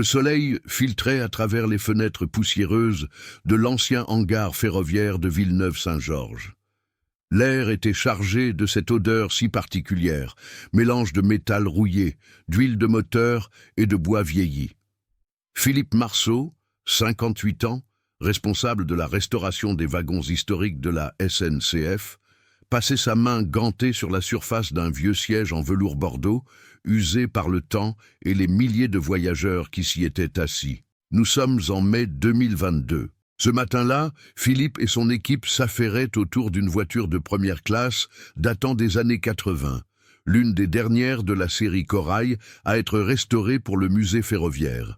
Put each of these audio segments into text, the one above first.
Le soleil filtrait à travers les fenêtres poussiéreuses de l'ancien hangar ferroviaire de Villeneuve-Saint-Georges. L'air était chargé de cette odeur si particulière, mélange de métal rouillé, d'huile de moteur et de bois vieilli. Philippe Marceau, 58 ans, responsable de la restauration des wagons historiques de la SNCF, passait sa main gantée sur la surface d'un vieux siège en velours bordeaux, usé par le temps et les milliers de voyageurs qui s'y étaient assis. Nous sommes en mai 2022. Ce matin-là, Philippe et son équipe s'affairaient autour d'une voiture de première classe datant des années 80, l'une des dernières de la série Corail à être restaurée pour le musée ferroviaire.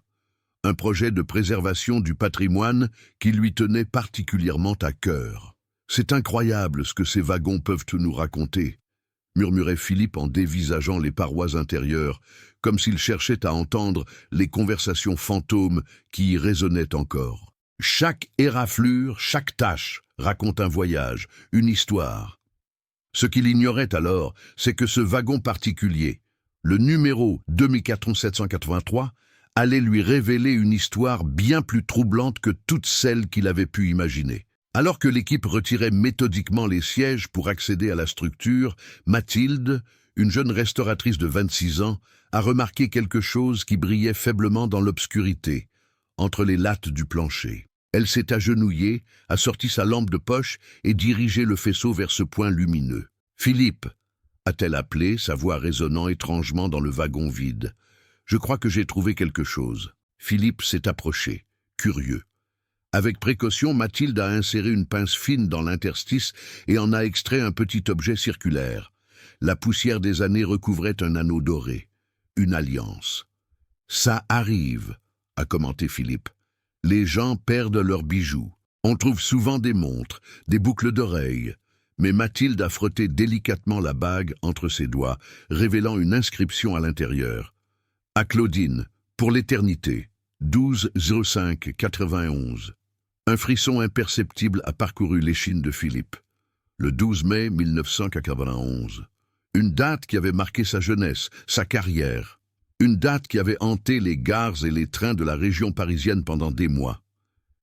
Un projet de préservation du patrimoine qui lui tenait particulièrement à cœur. « C'est incroyable ce que ces wagons peuvent nous raconter », murmurait Philippe en dévisageant les parois intérieures, comme s'il cherchait à entendre les conversations fantômes qui y résonnaient encore. Chaque éraflure, chaque tache raconte un voyage, une histoire. Ce qu'il ignorait alors, c'est que ce wagon particulier, le numéro 240783, allait lui révéler une histoire bien plus troublante que toutes celles qu'il avait pu imaginer. Alors que l'équipe retirait méthodiquement les sièges pour accéder à la structure, Mathilde, une jeune restauratrice de 26 ans, a remarqué quelque chose qui brillait faiblement dans l'obscurité, entre les lattes du plancher. Elle s'est agenouillée, a sorti sa lampe de poche et dirigé le faisceau vers ce point lumineux. « Philippe !» a-t-elle appelé, sa voix résonnant étrangement dans le wagon vide. « Je crois que j'ai trouvé quelque chose. » Philippe s'est approché, curieux. Avec précaution, Mathilde a inséré une pince fine dans l'interstice et en a extrait un petit objet circulaire. La poussière des années recouvrait un anneau doré, une alliance. « Ça arrive », a commenté Philippe. « Les gens perdent leurs bijoux. On trouve souvent des montres, des boucles d'oreilles. » Mais Mathilde a frotté délicatement la bague entre ses doigts, révélant une inscription à l'intérieur. « À Claudine, pour l'éternité, 12-05-91. » Un frisson imperceptible a parcouru l'échine de Philippe. Le 12 mai 1991. Une date qui avait marqué sa jeunesse, sa carrière. Une date qui avait hanté les gares et les trains de la région parisienne pendant des mois.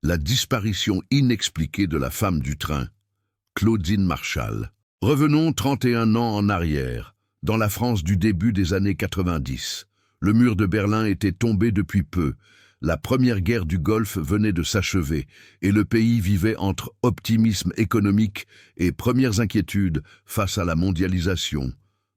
La disparition inexpliquée de la femme du train, Claudine Marchal. Revenons 31 ans en arrière, dans la France du début des années 90. Le mur de Berlin était tombé depuis peu. La première guerre du Golfe venait de s'achever et le pays vivait entre optimisme économique et premières inquiétudes face à la mondialisation.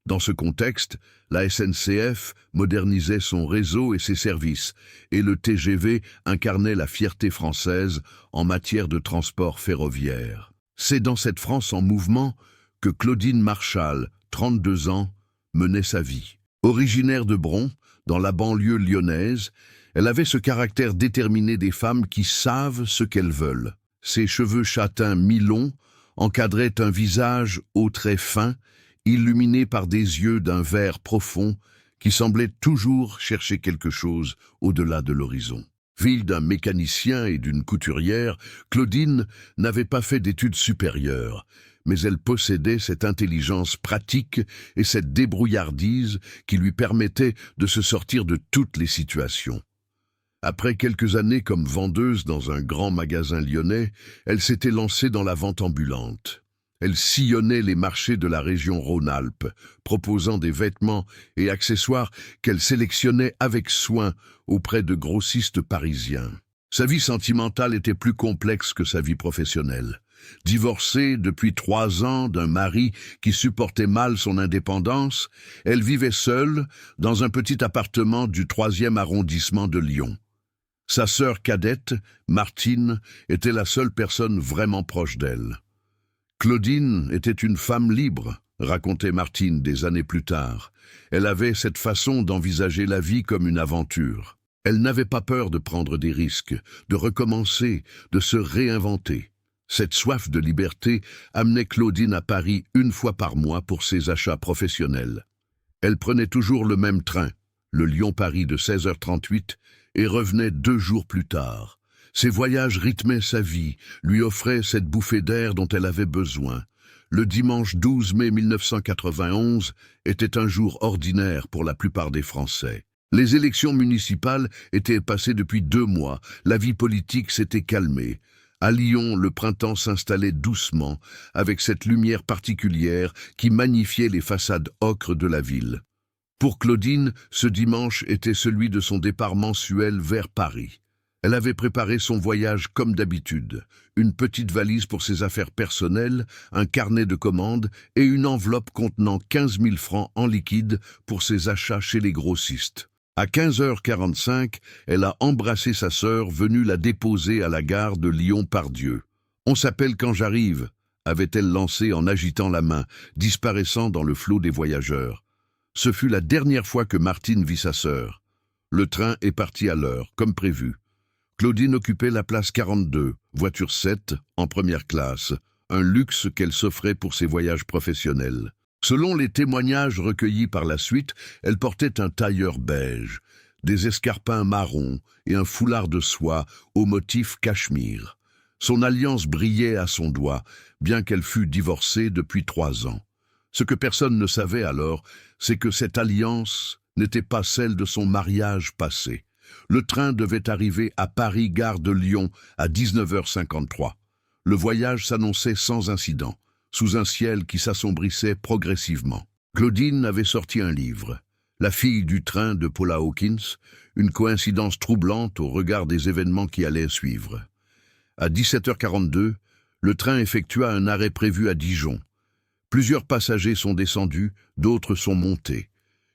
Dans ce contexte, la SNCF modernisait son réseau et ses services, et le TGV incarnait la fierté française en matière de transport ferroviaire. C'est dans cette France en mouvement que Claudine Marchal, 32 ans, menait sa vie. Originaire de Bron, dans la banlieue lyonnaise, elle avait ce caractère déterminé des femmes qui savent ce qu'elles veulent. Ses cheveux châtains mi-longs encadraient un visage aux traits fins, illuminé par des yeux d'un vert profond qui semblait toujours chercher quelque chose au-delà de l'horizon. Fille d'un mécanicien et d'une couturière, Claudine n'avait pas fait d'études supérieures, mais elle possédait cette intelligence pratique et cette débrouillardise qui lui permettaient de se sortir de toutes les situations. Après quelques années comme vendeuse dans un grand magasin lyonnais, elle s'était lancée dans la vente ambulante. Elle sillonnait les marchés de la région Rhône-Alpes, proposant des vêtements et accessoires qu'elle sélectionnait avec soin auprès de grossistes parisiens. Sa vie sentimentale était plus complexe que sa vie professionnelle. Divorcée depuis 3 ans d'un mari qui supportait mal son indépendance, elle vivait seule dans un petit appartement du 3e arrondissement de Lyon. Sa sœur cadette, Martine, était la seule personne vraiment proche d'elle. Claudine était une femme libre, racontait Martine des années plus tard. Elle avait cette façon d'envisager la vie comme une aventure. Elle n'avait pas peur de prendre des risques, de recommencer, de se réinventer. Cette soif de liberté amenait Claudine à Paris 1 fois par mois pour ses achats professionnels. Elle prenait toujours le même train, le Lyon-Paris de 16h38, et revenait 2 jours plus tard. Ces voyages rythmaient sa vie, lui offraient cette bouffée d'air dont elle avait besoin. Le dimanche 12 mai 1991 était un jour ordinaire pour la plupart des Français. Les élections municipales étaient passées depuis 2 mois, la vie politique s'était calmée. À Lyon, le printemps s'installait doucement, avec cette lumière particulière qui magnifiait les façades ocres de la ville. Pour Claudine, ce dimanche était celui de son départ mensuel vers Paris. Elle avait préparé son voyage comme d'habitude, une petite valise pour ses affaires personnelles, un carnet de commandes et une enveloppe contenant 15 000 francs en liquide pour ses achats chez les grossistes. À 15h45, elle a embrassé sa sœur venue la déposer à la gare de Lyon-Pardieu. « On s'appelle quand j'arrive », avait-elle lancé en agitant la main, disparaissant dans le flot des voyageurs. Ce fut la dernière fois que Martine vit sa sœur. Le train est parti à l'heure, comme prévu. Claudine occupait la place 42, voiture 7, en première classe, un luxe qu'elle s'offrait pour ses voyages professionnels. Selon les témoignages recueillis par la suite, elle portait un tailleur beige, des escarpins marrons et un foulard de soie au motif cachemire. Son alliance brillait à son doigt, bien qu'elle fût divorcée depuis 3 ans. Ce que personne ne savait alors, c'est que cette alliance n'était pas celle de son mariage passé. Le train devait arriver à Paris, gare de Lyon, à 19h53. Le voyage s'annonçait sans incident, sous un ciel qui s'assombrissait progressivement. Claudine avait sorti un livre, La fille du train de Paula Hawkins, une coïncidence troublante au regard des événements qui allaient suivre. À 17h42, le train effectua un arrêt prévu à Dijon. Plusieurs passagers sont descendus, d'autres sont montés.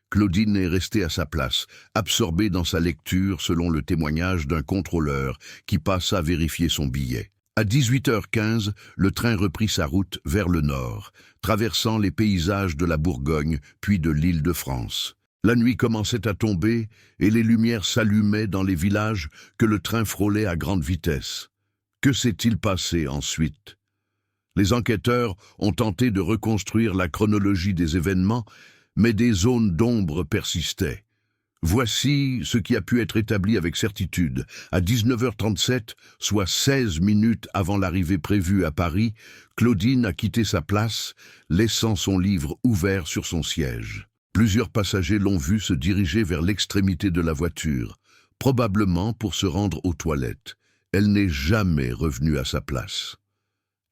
Claudine est restée à sa place, absorbée dans sa lecture selon le témoignage d'un contrôleur qui passa vérifier son billet. À 18h15, le train reprit sa route vers le nord, traversant les paysages de la Bourgogne puis de l'Île-de-France. La nuit commençait à tomber et les lumières s'allumaient dans les villages que le train frôlait à grande vitesse. Que s'est-il passé ensuite ? Les enquêteurs ont tenté de reconstruire la chronologie des événements, mais des zones d'ombre persistaient. Voici ce qui a pu être établi avec certitude. À 19h37, soit 16 minutes avant l'arrivée prévue à Paris, Claudine a quitté sa place, laissant son livre ouvert sur son siège. Plusieurs passagers l'ont vue se diriger vers l'extrémité de la voiture, probablement pour se rendre aux toilettes. Elle n'est jamais revenue à sa place.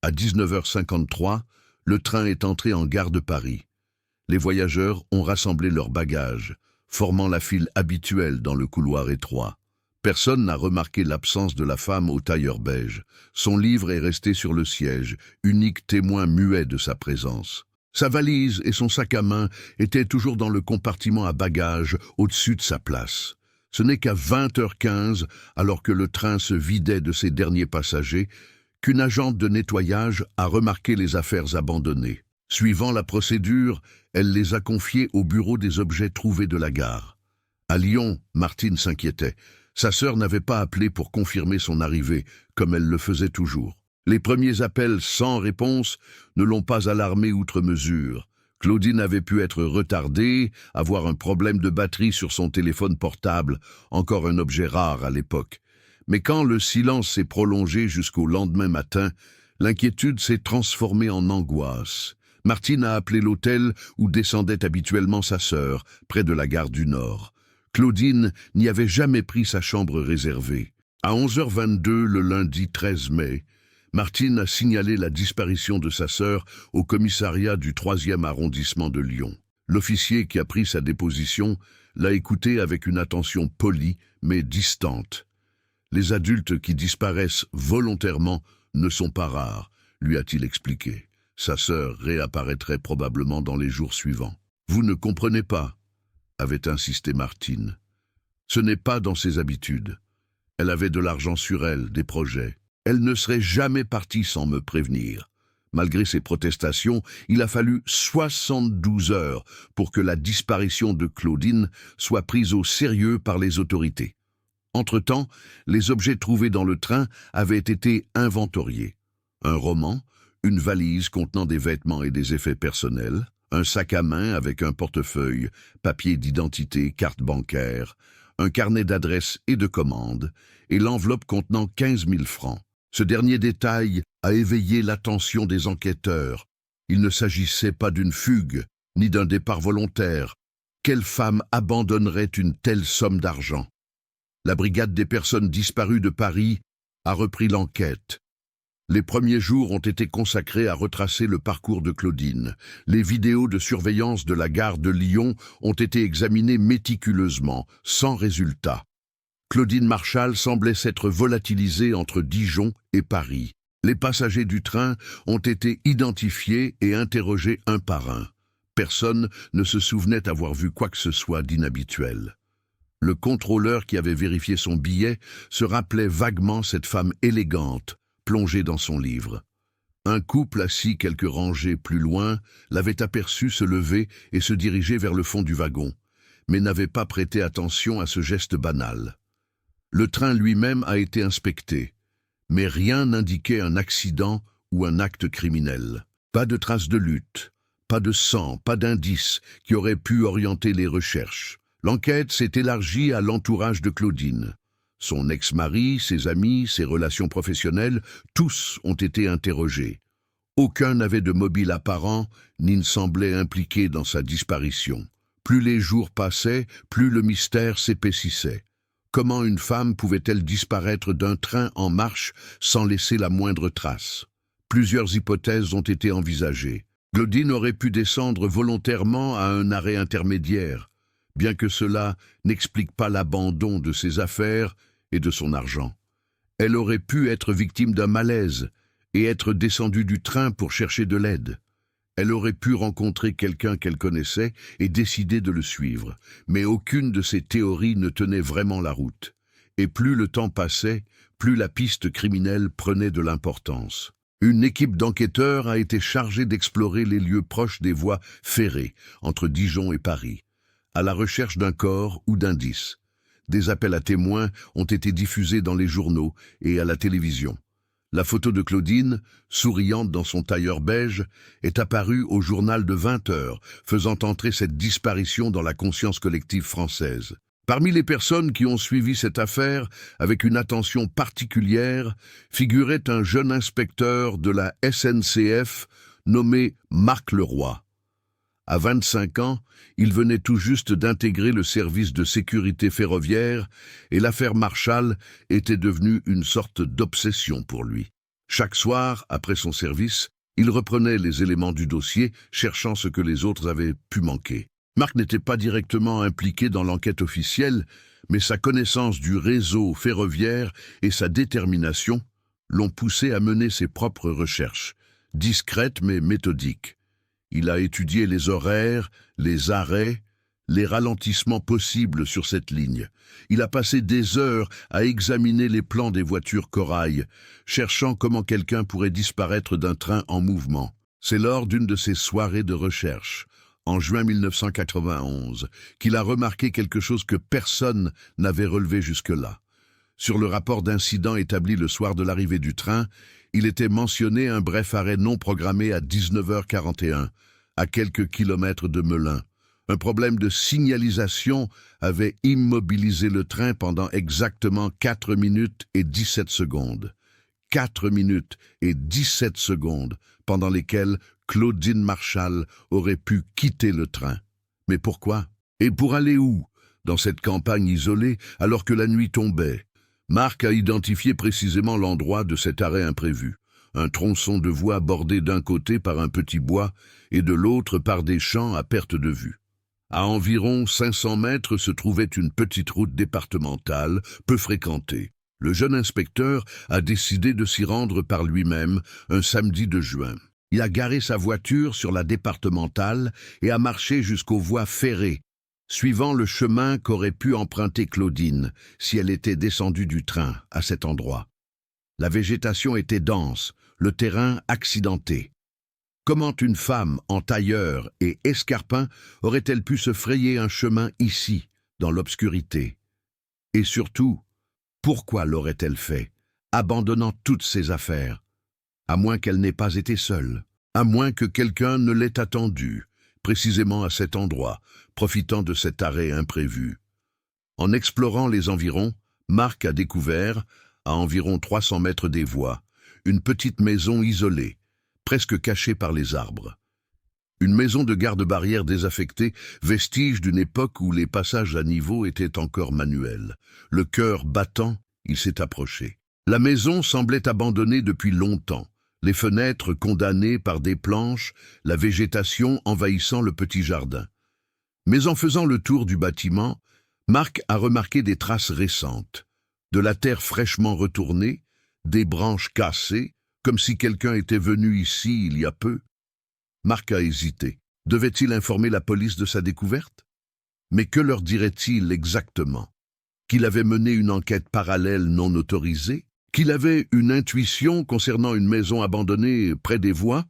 À 19h53, le train est entré en gare de Paris. Les voyageurs ont rassemblé leurs bagages, formant la file habituelle dans le couloir étroit. Personne n'a remarqué l'absence de la femme au tailleur beige. Son livre est resté sur le siège, unique témoin muet de sa présence. Sa valise et son sac à main étaient toujours dans le compartiment à bagages au-dessus de sa place. Ce n'est qu'à 20h15, alors que le train se vidait de ses derniers passagers, qu'une agente de nettoyage a remarqué les affaires abandonnées. Suivant la procédure, elle les a confiées au bureau des objets trouvés de la gare. À Lyon, Martine s'inquiétait. Sa sœur n'avait pas appelé pour confirmer son arrivée, comme elle le faisait toujours. Les premiers appels sans réponse ne l'ont pas alarmée outre mesure. Claudine avait pu être retardée, avoir un problème de batterie sur son téléphone portable, encore un objet rare à l'époque. Mais quand le silence s'est prolongé jusqu'au lendemain matin, l'inquiétude s'est transformée en angoisse. Martine a appelé l'hôtel où descendait habituellement sa sœur, près de la gare du Nord. Claudine n'y avait jamais pris sa chambre réservée. À 11h22, le lundi 13 mai, Martine a signalé la disparition de sa sœur au commissariat du 3e arrondissement de Lyon. L'officier qui a pris sa déposition l'a écoutée avec une attention polie mais distante. Les adultes qui disparaissent volontairement ne sont pas rares, lui a-t-il expliqué. Sa sœur réapparaîtrait probablement dans les jours suivants. « Vous ne comprenez pas », avait insisté Martine. « Ce n'est pas dans ses habitudes. Elle avait de l'argent sur elle, des projets. Elle ne serait jamais partie sans me prévenir. » Malgré ses protestations, il a fallu 72 heures pour que la disparition de Claudine soit prise au sérieux par les autorités. Entre-temps, les objets trouvés dans le train avaient été inventoriés. Un roman, une valise contenant des vêtements et des effets personnels, un sac à main avec un portefeuille, papier d'identité, carte bancaire, un carnet d'adresses et de commandes, et l'enveloppe contenant 15 000 francs. Ce dernier détail a éveillé l'attention des enquêteurs. Il ne s'agissait pas d'une fugue, ni d'un départ volontaire. Quelle femme abandonnerait une telle somme d'argent? La brigade des personnes disparues de Paris a repris l'enquête. Les premiers jours ont été consacrés à retracer le parcours de Claudine. Les vidéos de surveillance de la gare de Lyon ont été examinées méticuleusement, sans résultat. Claudine Marchal semblait s'être volatilisée entre Dijon et Paris. Les passagers du train ont été identifiés et interrogés un par un. Personne ne se souvenait avoir vu quoi que ce soit d'inhabituel. Le contrôleur qui avait vérifié son billet se rappelait vaguement cette femme élégante, plongée dans son livre. Un couple assis quelques rangées plus loin l'avait aperçu se lever et se diriger vers le fond du wagon, mais n'avait pas prêté attention à ce geste banal. Le train lui-même a été inspecté, mais rien n'indiquait un accident ou un acte criminel. Pas de traces de lutte, pas de sang, pas d'indices qui auraient pu orienter les recherches. L'enquête s'est élargie à l'entourage de Claudine. Son ex-mari, ses amis, ses relations professionnelles, tous ont été interrogés. Aucun n'avait de mobile apparent, ni ne semblait impliqué dans sa disparition. Plus les jours passaient, plus le mystère s'épaississait. Comment une femme pouvait-elle disparaître d'un train en marche sans laisser la moindre trace? Plusieurs hypothèses ont été envisagées. Claudine aurait pu descendre volontairement à un arrêt intermédiaire, bien que cela n'explique pas l'abandon de ses affaires et de son argent. Elle aurait pu être victime d'un malaise et être descendue du train pour chercher de l'aide. Elle aurait pu rencontrer quelqu'un qu'elle connaissait et décider de le suivre, mais aucune de ces théories ne tenait vraiment la route. Et plus le temps passait, plus la piste criminelle prenait de l'importance. Une équipe d'enquêteurs a été chargée d'explorer les lieux proches des voies ferrées entre Dijon et Paris, à la recherche d'un corps ou d'indices. Des appels à témoins ont été diffusés dans les journaux et à la télévision. La photo de Claudine, souriante dans son tailleur beige, est apparue au journal de 20 heures, faisant entrer cette disparition dans la conscience collective française. Parmi les personnes qui ont suivi cette affaire avec une attention particulière, figurait un jeune inspecteur de la SNCF nommé Marc Leroy. À 25 ans, il venait tout juste d'intégrer le service de sécurité ferroviaire et l'affaire Marchal était devenue une sorte d'obsession pour lui. Chaque soir, après son service, il reprenait les éléments du dossier, cherchant ce que les autres avaient pu manquer. Marc n'était pas directement impliqué dans l'enquête officielle, mais sa connaissance du réseau ferroviaire et sa détermination l'ont poussé à mener ses propres recherches, discrètes mais méthodiques. Il a étudié les horaires, les arrêts, les ralentissements possibles sur cette ligne. Il a passé des heures à examiner les plans des voitures corail, cherchant comment quelqu'un pourrait disparaître d'un train en mouvement. C'est lors d'une de ces soirées de recherche, en juin 1991, qu'il a remarqué quelque chose que personne n'avait relevé jusque-là. Sur le rapport d'incident établi le soir de l'arrivée du train, il était mentionné un bref arrêt non programmé à 19h41, à quelques kilomètres de Melun. Un problème de signalisation avait immobilisé le train pendant exactement 4 minutes et 17 secondes. 4 minutes et 17 secondes pendant lesquelles Claudine Marchal aurait pu quitter le train. Mais pourquoi? Et pour aller où? Dans cette campagne isolée, alors que la nuit tombait. Marc a identifié précisément l'endroit de cet arrêt imprévu. Un tronçon de voie bordé d'un côté par un petit bois et de l'autre par des champs à perte de vue. À environ 500 mètres se trouvait une petite route départementale, peu fréquentée. Le jeune inspecteur a décidé de s'y rendre par lui-même un samedi de juin. Il a garé sa voiture sur la départementale et a marché jusqu'aux voies ferrées, suivant le chemin qu'aurait pu emprunter Claudine si elle était descendue du train à cet endroit. La végétation était dense, le terrain accidenté. Comment une femme en tailleur et escarpin aurait-elle pu se frayer un chemin ici, dans l'obscurité? Et surtout, pourquoi l'aurait-elle fait, abandonnant toutes ses affaires? À moins qu'elle n'ait pas été seule, à moins que quelqu'un ne l'ait attendue, précisément à cet endroit, profitant de cet arrêt imprévu. En explorant les environs, Marc a découvert, à environ 300 mètres des voies, une petite maison isolée, presque cachée par les arbres. Une maison de garde-barrière désaffectée, vestige d'une époque où les passages à niveau étaient encore manuels. Le cœur battant, il s'est approché. La maison semblait abandonnée depuis longtemps. Les fenêtres condamnées par des planches, la végétation envahissant le petit jardin. Mais en faisant le tour du bâtiment, Marc a remarqué des traces récentes. De la terre fraîchement retournée, des branches cassées, comme si quelqu'un était venu ici il y a peu. Marc a hésité. Devait-il informer la police de sa découverte? Mais que leur dirait-il exactement? Qu'il avait mené une enquête parallèle non autorisée? Qu'il avait une intuition concernant une maison abandonnée près des voies?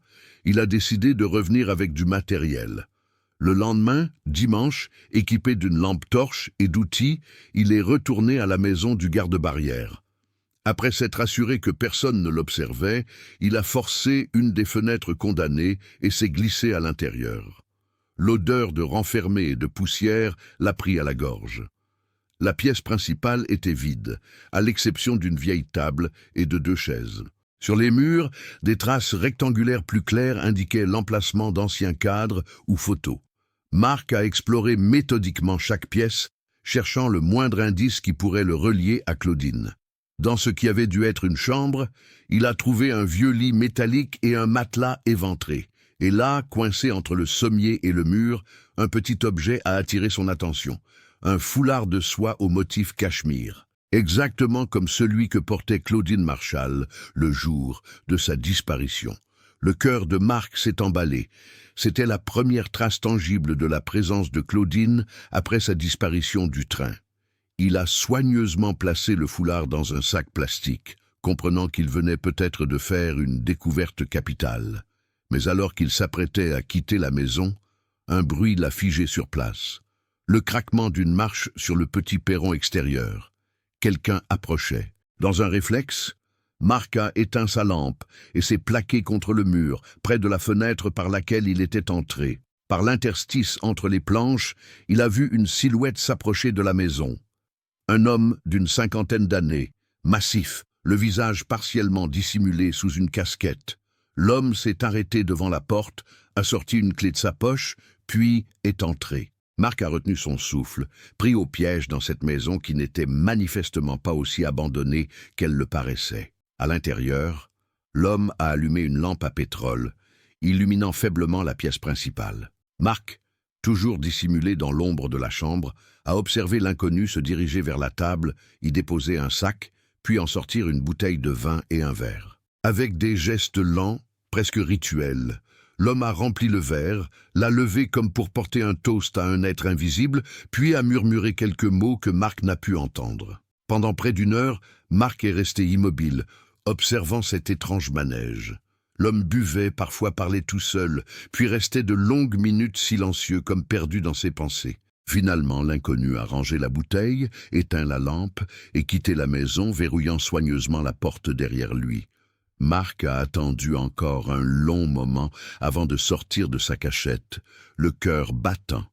Il a décidé de revenir avec du matériel. Le lendemain, dimanche, équipé d'une lampe torche et d'outils, il est retourné à la maison du garde-barrière. Après s'être assuré que personne ne l'observait, il a forcé une des fenêtres condamnées et s'est glissé à l'intérieur. L'odeur de renfermé et de poussière l'a pris à la gorge. La pièce principale était vide, à l'exception d'une vieille table et de 2 chaises. Sur les murs, des traces rectangulaires plus claires indiquaient l'emplacement d'anciens cadres ou photos. Marc a exploré méthodiquement chaque pièce, cherchant le moindre indice qui pourrait le relier à Claudine. Dans ce qui avait dû être une chambre, il a trouvé un vieux lit métallique et un matelas éventré. Et là, coincé entre le sommier et le mur, un petit objet a attiré son attention. Un foulard de soie au motif cachemire. Exactement comme celui que portait Claudine Marchal le jour de sa disparition. Le cœur de Marc s'est emballé. C'était la première trace tangible de la présence de Claudine après sa disparition du train. Il a soigneusement placé le foulard dans un sac plastique, comprenant qu'il venait peut-être de faire une découverte capitale. Mais alors qu'il s'apprêtait à quitter la maison, un bruit l'a figé sur place. Le craquement d'une marche sur le petit perron extérieur. Quelqu'un approchait. Dans un réflexe, Marc a éteint sa lampe et s'est plaqué contre le mur, près de la fenêtre par laquelle il était entré. Par l'interstice entre les planches, il a vu une silhouette s'approcher de la maison. Un homme d'une 50aine d'années, massif, le visage partiellement dissimulé sous une casquette. L'homme s'est arrêté devant la porte, a sorti une clé de sa poche, puis est entré. Marc a retenu son souffle, pris au piège dans cette maison qui n'était manifestement pas aussi abandonnée qu'elle le paraissait. À l'intérieur, l'homme a allumé une lampe à pétrole, illuminant faiblement la pièce principale. Marc, toujours dissimulé dans l'ombre de la chambre, a observé l'inconnu se diriger vers la table, y déposer un sac, puis en sortir une bouteille de vin et un verre. Avec des gestes lents, presque rituels, l'homme a rempli le verre, l'a levé comme pour porter un toast à un être invisible, puis a murmuré quelques mots que Marc n'a pu entendre. Pendant près d'1 heure, Marc est resté immobile, observant cet étrange manège. L'homme buvait, parfois parlait tout seul, puis restait de longues minutes silencieux comme perdu dans ses pensées. Finalement, l'inconnu a rangé la bouteille, éteint la lampe et quitté la maison, verrouillant soigneusement la porte derrière lui. Marc a attendu encore un long moment avant de sortir de sa cachette, le cœur battant.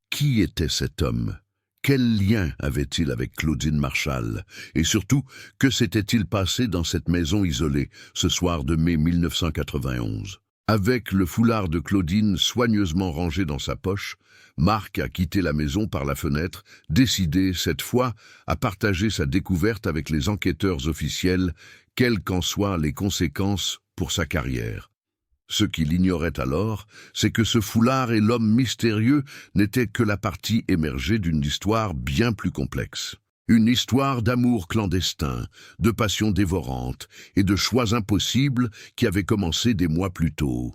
Qui était cet homme? Quel lien avait-il avec Claudine Marchal? Et surtout, que s'était-il passé dans cette maison isolée, ce soir de mai 1991? Avec le foulard de Claudine soigneusement rangé dans sa poche, Marc a quitté la maison par la fenêtre, décidé, cette fois, à partager sa découverte avec les enquêteurs officiels, quelles qu'en soient les conséquences pour sa carrière. Ce qu'il ignorait alors, c'est que ce foulard et l'homme mystérieux n'étaient que la partie émergée d'une histoire bien plus complexe. Une histoire d'amour clandestin, de passion dévorante et de choix impossibles qui avait commencé des mois plus tôt,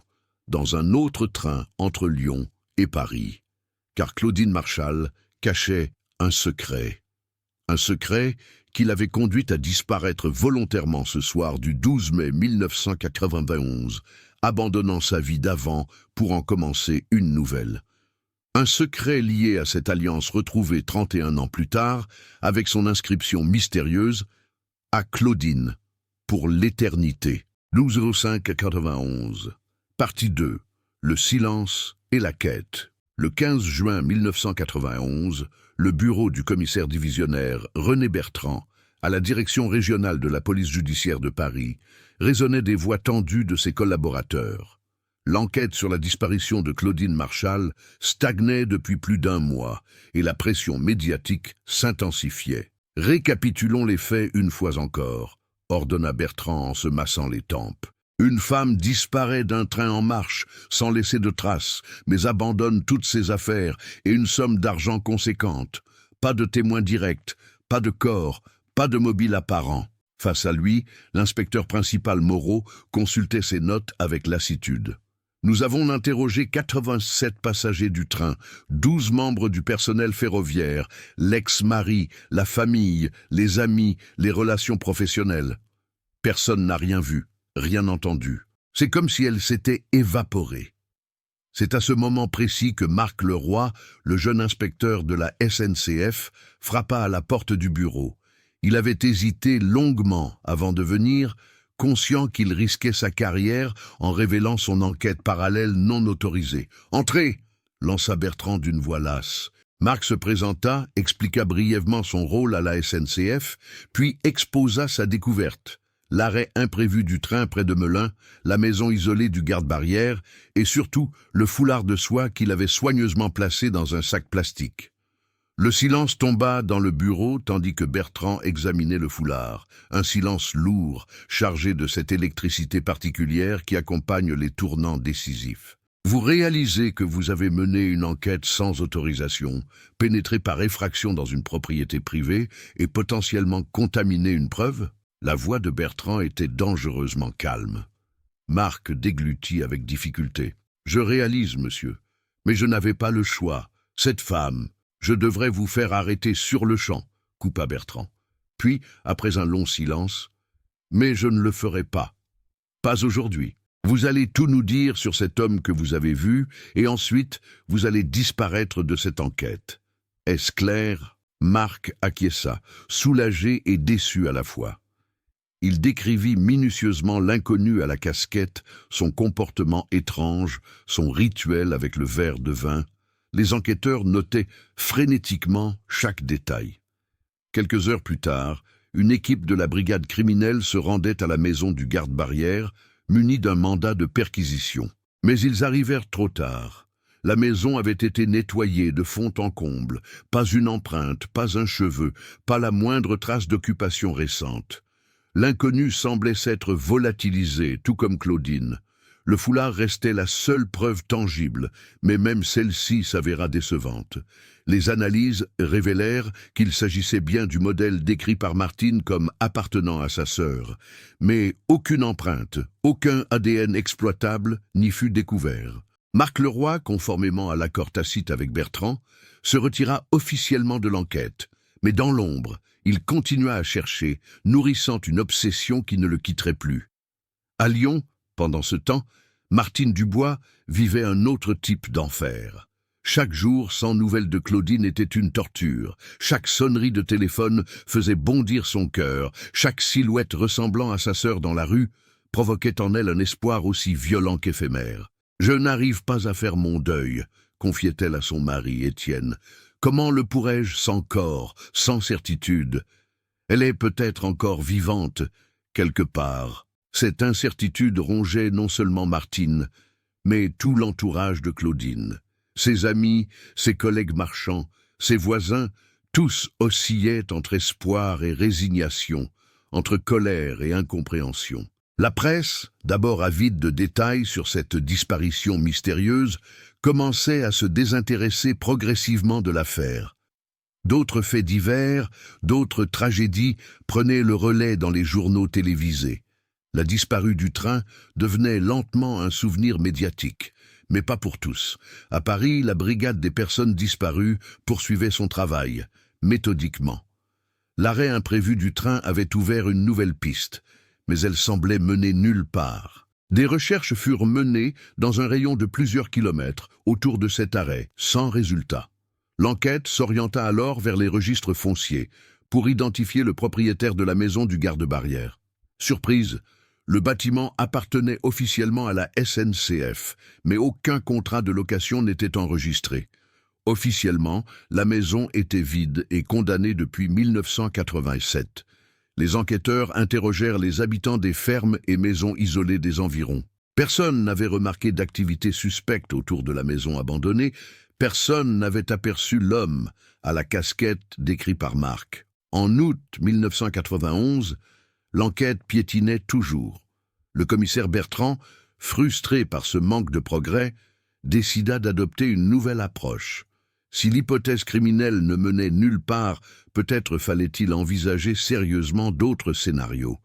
dans un autre train entre Lyon et Paris. Car Claudine Marchal cachait un secret qui l'avait conduite à disparaître volontairement ce soir du 12 mai 1991, abandonnant sa vie d'avant pour en commencer une nouvelle. Un secret lié à cette alliance retrouvée 31 ans plus tard, avec son inscription mystérieuse « À Claudine, pour l'éternité ». 12/05/91. Partie 2. Le silence et la quête. Le 15 juin 1991, le bureau du commissaire divisionnaire René Bertrand, à la direction régionale de la police judiciaire de Paris, résonnait des voix tendues de ses collaborateurs. L'enquête sur la disparition de Claudine Marchal stagnait depuis plus d'un mois et la pression médiatique s'intensifiait. « Récapitulons les faits une fois encore », ordonna Bertrand en se massant les tempes. Une femme disparaît d'un train en marche, sans laisser de traces, mais abandonne toutes ses affaires et une somme d'argent conséquente. Pas de témoins directs, pas de corps, pas de mobile apparent. Face à lui, l'inspecteur principal Moreau consultait ses notes avec lassitude. Nous avons interrogé 87 passagers du train, 12 membres du personnel ferroviaire, l'ex-mari, la famille, les amis, les relations professionnelles. Personne n'a rien vu, rien entendu. C'est comme si elle s'était évaporée. C'est à ce moment précis que Marc Leroy, le jeune inspecteur de la SNCF, frappa à la porte du bureau. Il avait hésité longuement avant de venir, conscient qu'il risquait sa carrière en révélant son enquête parallèle non autorisée. « Entrez !» lança Bertrand d'une voix lasse. Marc se présenta, expliqua brièvement son rôle à la SNCF, puis exposa sa découverte. L'arrêt imprévu du train près de Melun, la maison isolée du garde-barrière et surtout le foulard de soie qu'il avait soigneusement placé dans un sac plastique. Le silence tomba dans le bureau tandis que Bertrand examinait le foulard, un silence lourd, chargé de cette électricité particulière qui accompagne les tournants décisifs. Vous réalisez que vous avez mené une enquête sans autorisation, pénétré par effraction dans une propriété privée et potentiellement contaminé une preuve? La voix de Bertrand était dangereusement calme. Marc déglutit avec difficulté. « Je réalise, monsieur, mais je n'avais pas le choix. Cette femme, je devrais vous faire arrêter sur le champ, » coupa Bertrand. Puis, après un long silence, « Mais je ne le ferai pas. Pas aujourd'hui. Vous allez tout nous dire sur cet homme que vous avez vu, et ensuite, vous allez disparaître de cette enquête. » Est-ce clair? Marc acquiesça, soulagé et déçu à la fois. Il décrivit minutieusement l'inconnu à la casquette, son comportement étrange, son rituel avec le verre de vin. Les enquêteurs notaient frénétiquement chaque détail. Quelques heures plus tard, une équipe de la brigade criminelle se rendait à la maison du garde-barrière, munie d'un mandat de perquisition. Mais ils arrivèrent trop tard. La maison avait été nettoyée de fond en comble, pas une empreinte, pas un cheveu, pas la moindre trace d'occupation récente. L'inconnu semblait s'être volatilisé, tout comme Claudine. Le foulard restait la seule preuve tangible, mais même celle-ci s'avéra décevante. Les analyses révélèrent qu'il s'agissait bien du modèle décrit par Martine comme appartenant à sa sœur. Mais aucune empreinte, aucun ADN exploitable n'y fut découvert. Marc Leroy, conformément à l'accord tacite avec Bertrand, se retira officiellement de l'enquête, mais dans l'ombre, il continua à chercher, nourrissant une obsession qui ne le quitterait plus. À Lyon, pendant ce temps, Martine Dubois vivait un autre type d'enfer. Chaque jour, sans nouvelles de Claudine, était une torture. Chaque sonnerie de téléphone faisait bondir son cœur. Chaque silhouette ressemblant à sa sœur dans la rue provoquait en elle un espoir aussi violent qu'éphémère. « Je n'arrive pas à faire mon deuil », confiait-elle à son mari, Étienne. « Comment le pourrais-je sans corps, sans certitude? Elle est peut-être encore vivante, quelque part. » Cette incertitude rongeait non seulement Martine, mais tout l'entourage de Claudine. Ses amis, ses collègues marchands, ses voisins, tous oscillaient entre espoir et résignation, entre colère et incompréhension. La presse, d'abord avide de détails sur cette disparition mystérieuse, commençait à se désintéresser progressivement de l'affaire. D'autres faits divers, d'autres tragédies prenaient le relais dans les journaux télévisés. La disparue du train devenait lentement un souvenir médiatique, mais pas pour tous. À Paris, la brigade des personnes disparues poursuivait son travail, méthodiquement. L'arrêt imprévu du train avait ouvert une nouvelle piste, mais elle semblait mener nulle part. Des recherches furent menées dans un rayon de plusieurs kilomètres autour de cet arrêt, sans résultat. L'enquête s'orienta alors vers les registres fonciers pour identifier le propriétaire de la maison du garde-barrière. Surprise, le bâtiment appartenait officiellement à la SNCF, mais aucun contrat de location n'était enregistré. Officiellement, la maison était vide et condamnée depuis 1987. Les enquêteurs interrogèrent les habitants des fermes et maisons isolées des environs. Personne n'avait remarqué d'activité suspecte autour de la maison abandonnée, personne n'avait aperçu l'homme à la casquette décrit par Marc. En août 1991, l'enquête piétinait toujours. Le commissaire Bertrand, frustré par ce manque de progrès, décida d'adopter une nouvelle approche. Si l'hypothèse criminelle ne menait nulle part, peut-être fallait-il envisager sérieusement d'autres scénarios.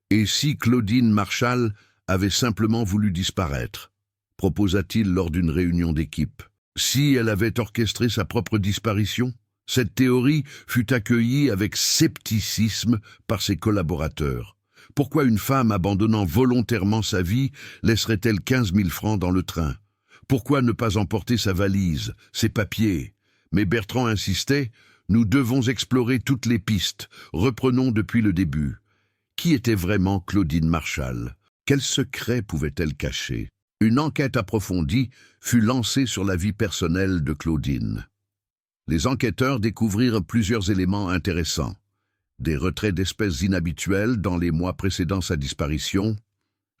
Et si Claudine Marchal avait simplement voulu disparaître, proposa-t-il lors d'une réunion d'équipe. Si elle avait orchestré sa propre disparition? Cette théorie fut accueillie avec scepticisme par ses collaborateurs. Pourquoi une femme abandonnant volontairement sa vie laisserait-elle 15 000 francs dans le train? Pourquoi ne pas emporter sa valise, ses papiers? Mais Bertrand insistait, nous devons explorer toutes les pistes, reprenons depuis le début. Qui était vraiment Claudine Marchal? Quel secret pouvait-elle cacher? Une enquête approfondie fut lancée sur la vie personnelle de Claudine. Les enquêteurs découvrirent plusieurs éléments intéressants. Des retraits d'espèces inhabituels dans les mois précédant sa disparition,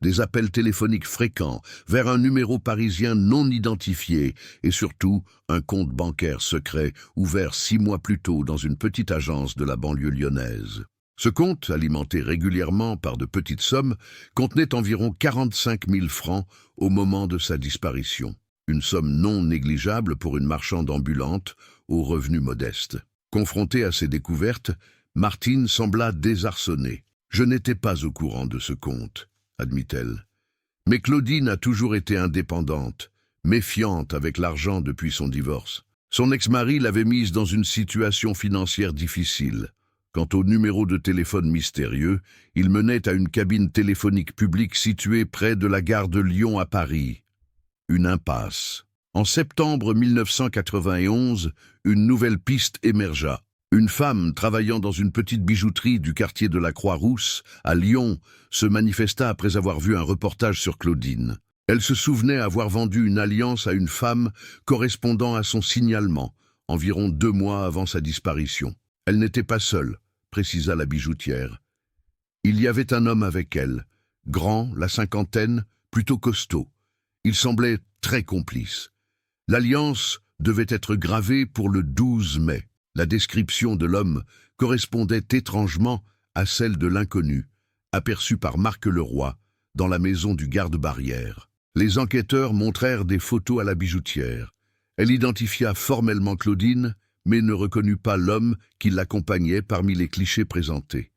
des appels téléphoniques fréquents vers un numéro parisien non identifié et surtout un compte bancaire secret ouvert 6 mois plus tôt dans une petite agence de la banlieue lyonnaise. Ce compte, alimenté régulièrement par de petites sommes, contenait environ 45 000 francs au moment de sa disparition. Une somme non négligeable pour une marchande ambulante aux revenus modestes. Confrontée à ces découvertes, Martine sembla désarçonnée. « Je n'étais pas au courant de ce compte », admit-elle. Mais Claudine a toujours été indépendante, méfiante avec l'argent depuis son divorce. Son ex-mari l'avait mise dans une situation financière difficile. Quant au numéro de téléphone mystérieux, il menait à une cabine téléphonique publique située près de la gare de Lyon à Paris. Une impasse. En septembre 1991, une nouvelle piste émergea. Une femme travaillant dans une petite bijouterie du quartier de la Croix-Rousse, à Lyon, se manifesta après avoir vu un reportage sur Claudine. Elle se souvenait avoir vendu une alliance à une femme correspondant à son signalement, environ 2 mois avant sa disparition. Elle n'était pas seule, précisa la bijoutière. Il y avait un homme avec elle, grand, la cinquantaine, plutôt costaud. Il semblait très complice. L'alliance devait être gravée pour le 12 mai. La description de l'homme correspondait étrangement à celle de l'inconnu, aperçu par Marc Leroy dans la maison du garde-barrière. Les enquêteurs montrèrent des photos à la bijoutière. Elle identifia formellement Claudine, mais ne reconnut pas l'homme qui l'accompagnait parmi les clichés présentés.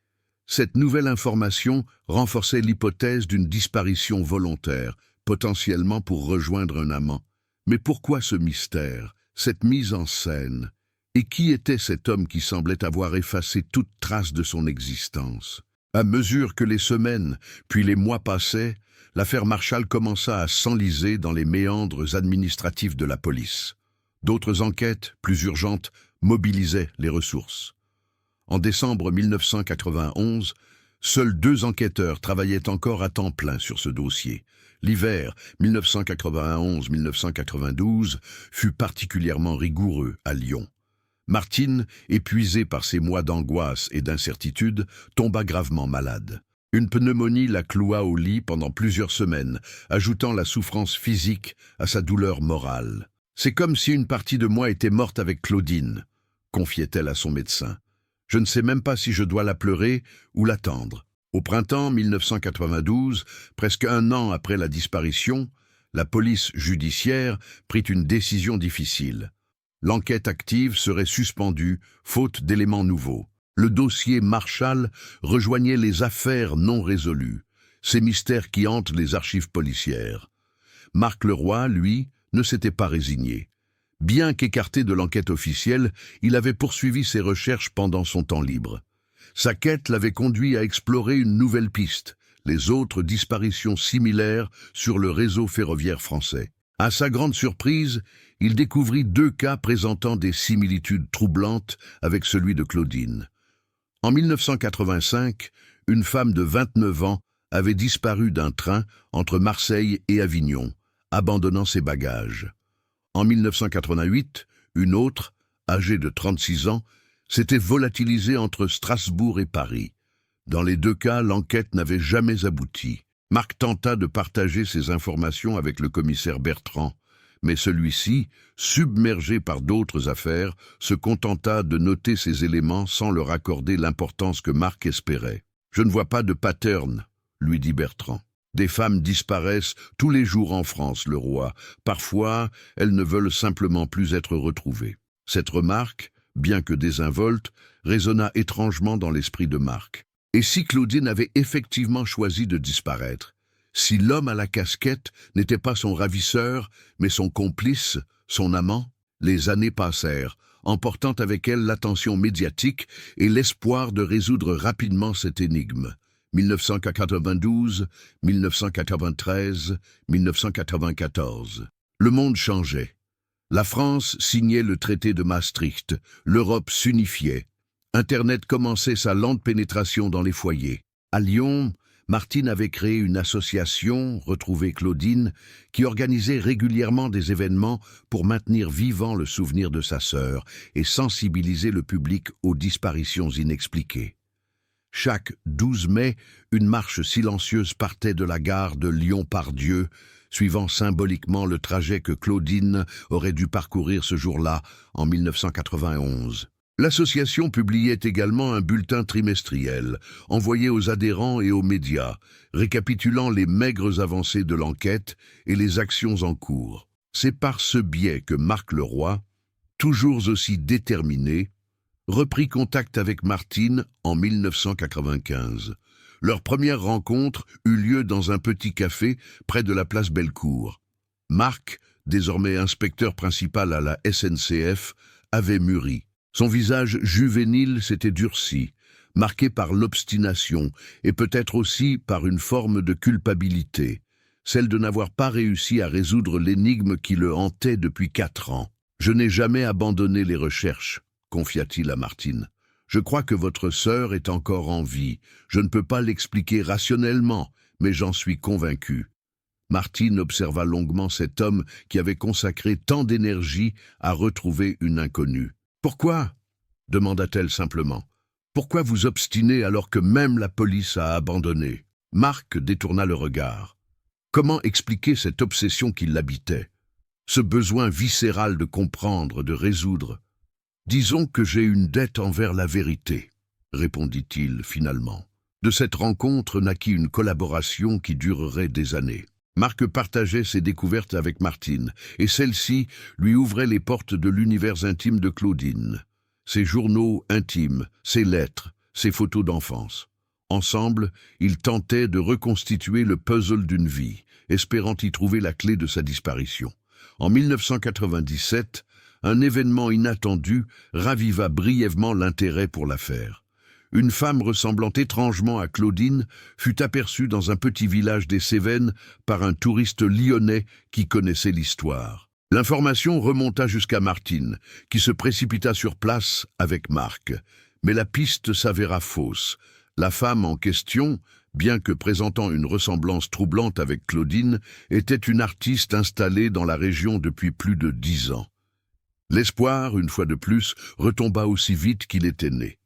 Cette nouvelle information renforçait l'hypothèse d'une disparition volontaire, potentiellement pour rejoindre un amant. Mais pourquoi ce mystère, cette mise en scène? Et qui était cet homme qui semblait avoir effacé toute trace de son existence? À mesure que les semaines, puis les mois passaient, l'affaire Marchal commença à s'enliser dans les méandres administratifs de la police. D'autres enquêtes, plus urgentes, mobilisaient les ressources. En décembre 1991, seuls 2 enquêteurs travaillaient encore à temps plein sur ce dossier. L'hiver 1991-1992 fut particulièrement rigoureux à Lyon. Martine, épuisée par ses mois d'angoisse et d'incertitude, tomba gravement malade. Une pneumonie la cloua au lit pendant plusieurs semaines, ajoutant la souffrance physique à sa douleur morale. « C'est comme si une partie de moi était morte avec Claudine », confiait-elle à son médecin. « Je ne sais même pas si je dois la pleurer ou l'attendre. » Au printemps 1992, presque 1 an après la disparition, la police judiciaire prit une décision difficile. L'enquête active serait suspendue, faute d'éléments nouveaux. Le dossier Marchal rejoignait les affaires non résolues, ces mystères qui hantent les archives policières. Marc Leroy, lui, ne s'était pas résigné. Bien qu'écarté de l'enquête officielle, il avait poursuivi ses recherches pendant son temps libre. Sa quête l'avait conduit à explorer une nouvelle piste, les autres disparitions similaires sur le réseau ferroviaire français. À sa grande surprise, il découvrit 2 cas présentant des similitudes troublantes avec celui de Claudine. En 1985, une femme de 29 ans avait disparu d'un train entre Marseille et Avignon, abandonnant ses bagages. En 1988, une autre, âgée de 36 ans, s'était volatilisée entre Strasbourg et Paris. Dans les 2 cas, l'enquête n'avait jamais abouti. Marc tenta de partager ces informations avec le commissaire Bertrand, mais celui-ci, submergé par d'autres affaires, se contenta de noter ces éléments sans leur accorder l'importance que Marc espérait. « Je ne vois pas de pattern », lui dit Bertrand. « Des femmes disparaissent tous les jours en France, le roi. Parfois, elles ne veulent simplement plus être retrouvées. » Cette remarque, bien que désinvolte, résonna étrangement dans l'esprit de Marc. Et si Claudine avait effectivement choisi de disparaître? Si l'homme à la casquette n'était pas son ravisseur, mais son complice, son amant? Les années passèrent, emportant avec elles l'attention médiatique et l'espoir de résoudre rapidement cette énigme. 1992, 1993, 1994. Le monde changeait. La France signait le traité de Maastricht, l'Europe s'unifiait. Internet commençait sa lente pénétration dans les foyers. À Lyon, Martine avait créé une association, Retrouver Claudine, qui organisait régulièrement des événements pour maintenir vivant le souvenir de sa sœur et sensibiliser le public aux disparitions inexpliquées. Chaque 12 mai, une marche silencieuse partait de la gare de Lyon-Part-Dieu, suivant symboliquement le trajet que Claudine aurait dû parcourir ce jour-là, en 1991. L'association publiait également un bulletin trimestriel, envoyé aux adhérents et aux médias, récapitulant les maigres avancées de l'enquête et les actions en cours. C'est par ce biais que Marc Leroy, toujours aussi déterminé, reprit contact avec Martine en 1995. Leur première rencontre eut lieu dans un petit café près de la place Bellecour. Marc, désormais inspecteur principal à la SNCF, avait mûri. Son visage juvénile s'était durci, marqué par l'obstination et peut-être aussi par une forme de culpabilité, celle de n'avoir pas réussi à résoudre l'énigme qui le hantait depuis 4 ans. « Je n'ai jamais abandonné les recherches », confia-t-il à Martine. « Je crois que votre sœur est encore en vie. Je ne peux pas l'expliquer rationnellement, mais j'en suis convaincu. » Martine observa longuement cet homme qui avait consacré tant d'énergie à retrouver une inconnue. « Pourquoi ?» demanda-t-elle simplement. « Pourquoi vous obstinez alors que même la police a abandonné ?» Marc détourna le regard. Comment expliquer cette obsession qui l'habitait? Ce besoin viscéral de comprendre, de résoudre? « Disons que j'ai une dette envers la vérité, » répondit-il finalement. De cette rencontre naquit une collaboration qui durerait des années. Marc partageait ses découvertes avec Martine, et celle-ci lui ouvrait les portes de l'univers intime de Claudine. Ses journaux intimes, ses lettres, ses photos d'enfance. Ensemble, ils tentaient de reconstituer le puzzle d'une vie, espérant y trouver la clé de sa disparition. En 1997, un événement inattendu raviva brièvement l'intérêt pour l'affaire. Une femme ressemblant étrangement à Claudine fut aperçue dans un petit village des Cévennes par un touriste lyonnais qui connaissait l'histoire. L'information remonta jusqu'à Martine, qui se précipita sur place avec Marc. Mais la piste s'avéra fausse. La femme en question, bien que présentant une ressemblance troublante avec Claudine, était une artiste installée dans la région depuis plus de 10 ans. L'espoir, une fois de plus, retomba aussi vite qu'il était né.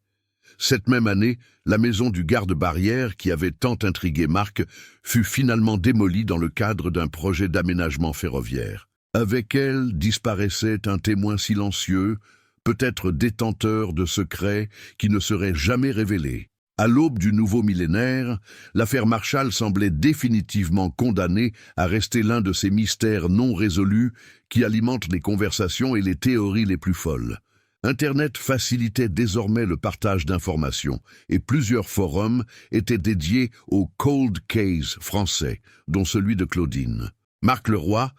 Cette même année, la maison du garde-barrière, qui avait tant intrigué Marc, fut finalement démolie dans le cadre d'un projet d'aménagement ferroviaire. Avec elle disparaissait un témoin silencieux, peut-être détenteur de secrets qui ne seraient jamais révélés. À l'aube du nouveau millénaire, l'affaire Marchal semblait définitivement condamnée à rester l'un de ces mystères non résolus qui alimentent les conversations et les théories les plus folles. Internet facilitait désormais le partage d'informations et plusieurs forums étaient dédiés au cold case français, dont celui de Claudine. Marc Leroy,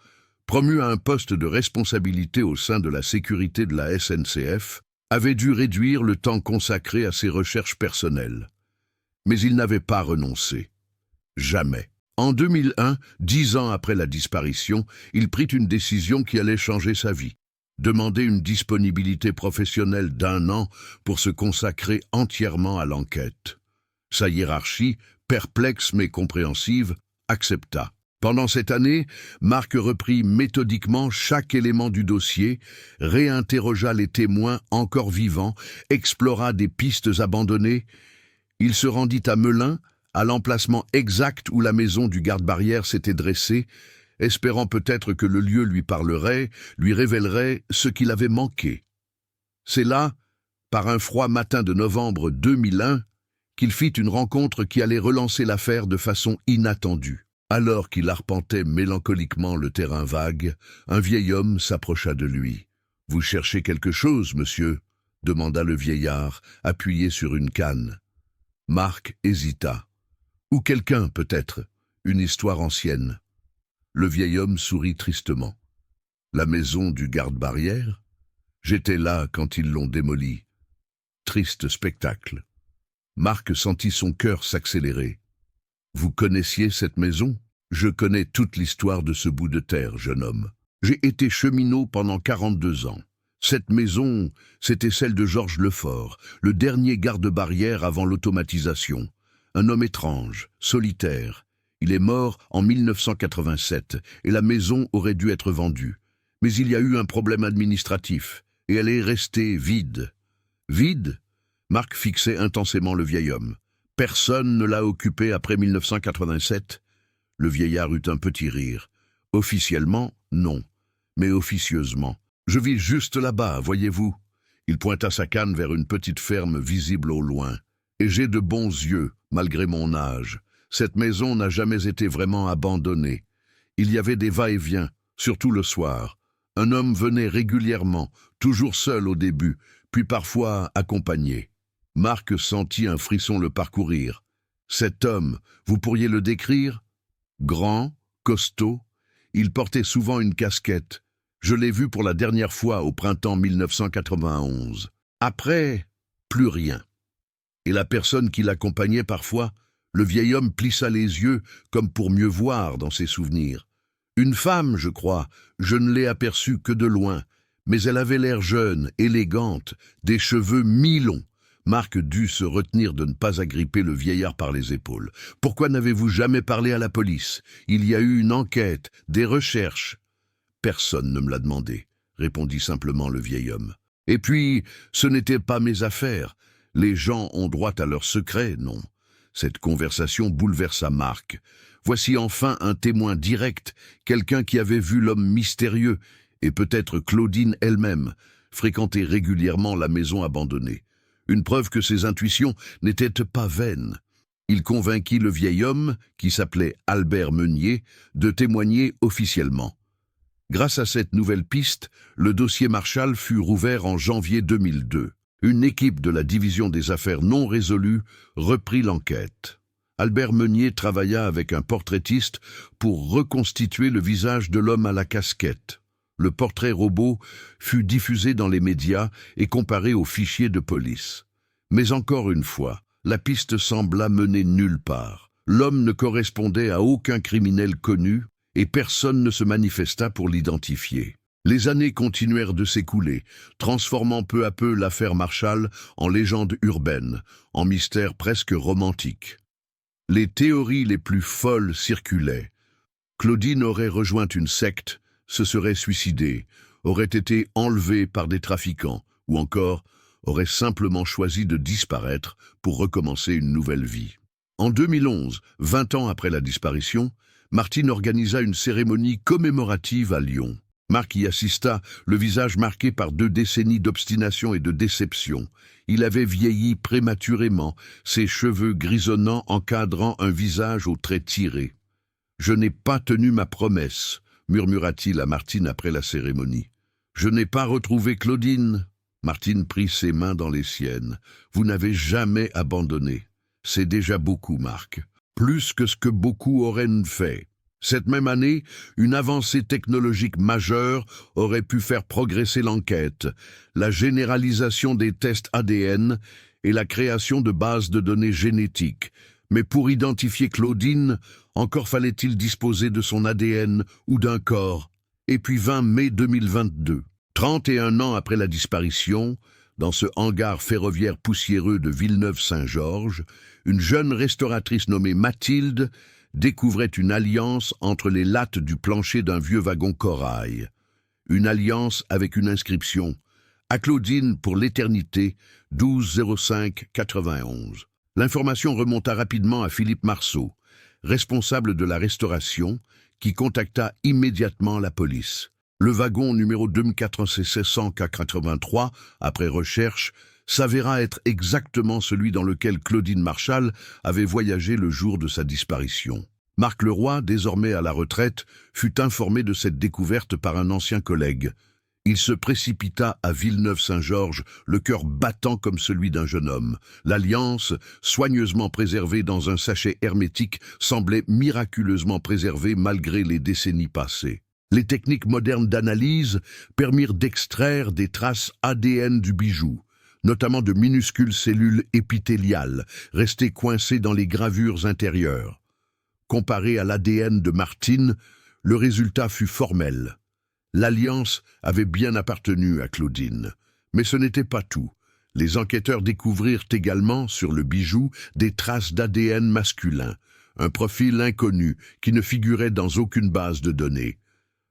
promu à un poste de responsabilité au sein de la sécurité de la SNCF, avait dû réduire le temps consacré à ses recherches personnelles. Mais il n'avait pas renoncé. Jamais. En 2001, 10 ans après la disparition, il prit une décision qui allait changer sa vie. Demander une disponibilité professionnelle d'1 an pour se consacrer entièrement à l'enquête. Sa hiérarchie, perplexe mais compréhensive, accepta. Pendant cette année, Marc reprit méthodiquement chaque élément du dossier, réinterrogea les témoins encore vivants, explora des pistes abandonnées. Il se rendit à Melun, à l'emplacement exact où la maison du garde-barrière s'était dressée, espérant peut-être que le lieu lui parlerait, lui révélerait ce qu'il avait manqué. C'est là, par un froid matin de novembre 2001, qu'il fit une rencontre qui allait relancer l'affaire de façon inattendue. Alors qu'il arpentait mélancoliquement le terrain vague, un vieil homme s'approcha de lui. « Vous cherchez quelque chose, monsieur ?» demanda le vieillard, appuyé sur une canne. Marc hésita. « Ou quelqu'un, peut-être, une histoire ancienne. » Le vieil homme sourit tristement. « La maison du garde-barrière ? J'étais là quand ils l'ont démolie. » Triste spectacle. Marc sentit son cœur s'accélérer. « Vous connaissiez cette maison ? Je connais toute l'histoire de ce bout de terre, jeune homme. J'ai été cheminot pendant 42 ans. Cette maison, c'était celle de Georges Lefort, le dernier garde-barrière avant l'automatisation. Un homme étrange, solitaire. Il est mort en 1987 et la maison aurait dû être vendue. Mais il y a eu un problème administratif et elle est restée vide. » Vide ? Marc fixait intensément le vieil homme. « Personne ne l'a occupée après 1987 ?» Le vieillard eut un petit rire. « Officiellement, non. Mais officieusement. Je vis juste là-bas, voyez-vous. » Il pointa sa canne vers une petite ferme visible au loin. « Et j'ai de bons yeux, malgré mon âge. Cette maison n'a jamais été vraiment abandonnée. Il y avait des va-et-vient, surtout le soir. Un homme venait régulièrement, toujours seul au début, puis parfois accompagné. » Marc sentit un frisson le parcourir. « Cet homme, vous pourriez le décrire ? Grand, costaud, il portait souvent une casquette. Je l'ai vu pour la dernière fois au printemps 1991. Après, plus rien. Et la personne qui l'accompagnait parfois, le vieil homme plissa les yeux comme pour mieux voir dans ses souvenirs. Une femme, je crois, je ne l'ai aperçue que de loin, mais elle avait l'air jeune, élégante, des cheveux mi-longs. Marc dut se retenir de ne pas agripper le vieillard par les épaules. « Pourquoi n'avez-vous jamais parlé à la police ? Il y a eu une enquête, des recherches. » « Personne ne me l'a demandé, » répondit simplement le vieil homme. « Et puis, ce n'était pas mes affaires. Les gens ont droit à leurs secrets, non ?» Cette conversation bouleversa Marc. Voici enfin un témoin direct, quelqu'un qui avait vu l'homme mystérieux, et peut-être Claudine elle-même, fréquenter régulièrement la maison abandonnée. Une preuve que ses intuitions n'étaient pas vaines. Il convainquit le vieil homme, qui s'appelait Albert Meunier, de témoigner officiellement. Grâce à cette nouvelle piste, le dossier Marchal fut rouvert en janvier 2002. Une équipe de la division des affaires non résolues reprit l'enquête. Albert Meunier travailla avec un portraitiste pour reconstituer le visage de l'homme à la casquette. Le portrait robot fut diffusé dans les médias et comparé aux fichiers de police. Mais encore une fois, la piste sembla mener nulle part. L'homme ne correspondait à aucun criminel connu et personne ne se manifesta pour l'identifier. Les années continuèrent de s'écouler, transformant peu à peu l'affaire Marchal en légende urbaine, en mystère presque romantique. Les théories les plus folles circulaient. Claudine aurait rejoint une secte, se serait suicidée, aurait été enlevée par des trafiquants, ou encore aurait simplement choisi de disparaître pour recommencer une nouvelle vie. En 2011, 20 ans après la disparition, Martine organisa une cérémonie commémorative à Lyon. Marc y assista, le visage marqué par 2 décennies d'obstination et de déception. Il avait vieilli prématurément, ses cheveux grisonnants encadrant un visage aux traits tirés. « Je n'ai pas tenu ma promesse », murmura-t-il à Martine après la cérémonie. « Je n'ai pas retrouvé Claudine. » Martine prit ses mains dans les siennes. « Vous n'avez jamais abandonné. C'est déjà beaucoup, Marc. Plus que ce que beaucoup auraient fait. » Cette même année, une avancée technologique majeure aurait pu faire progresser l'enquête, la généralisation des tests ADN et la création de bases de données génétiques. Mais pour identifier Claudine, encore fallait-il disposer de son ADN ou d'un corps. Et puis 20 mai 2022, 31 ans après la disparition, dans ce hangar ferroviaire poussiéreux de Villeneuve-Saint-Georges, une jeune restauratrice nommée Mathilde découvrait une alliance entre les lattes du plancher d'un vieux wagon corail. Une alliance avec une inscription « À Claudine pour l'éternité, 12 05 91 ». L'information remonta rapidement à Philippe Marceau, responsable de la restauration, qui contacta immédiatement la police. Le wagon numéro 24C600K83, après recherche, s'avéra être exactement celui dans lequel Claudine Marchal avait voyagé le jour de sa disparition. Marc Leroy, désormais à la retraite, fut informé de cette découverte par un ancien collègue. Il se précipita à Villeneuve-Saint-Georges, le cœur battant comme celui d'un jeune homme. L'Alliance, soigneusement préservée dans un sachet hermétique, semblait miraculeusement préservée malgré les décennies passées. Les techniques modernes d'analyse permirent d'extraire des traces ADN du bijou, notamment de minuscules cellules épithéliales, restées coincées dans les gravures intérieures. Comparé à l'ADN de Martine, le résultat fut formel. L'Alliance avait bien appartenu à Claudine. Mais ce n'était pas tout. Les enquêteurs découvrirent également, sur le bijou, des traces d'ADN masculin, un profil inconnu qui ne figurait dans aucune base de données.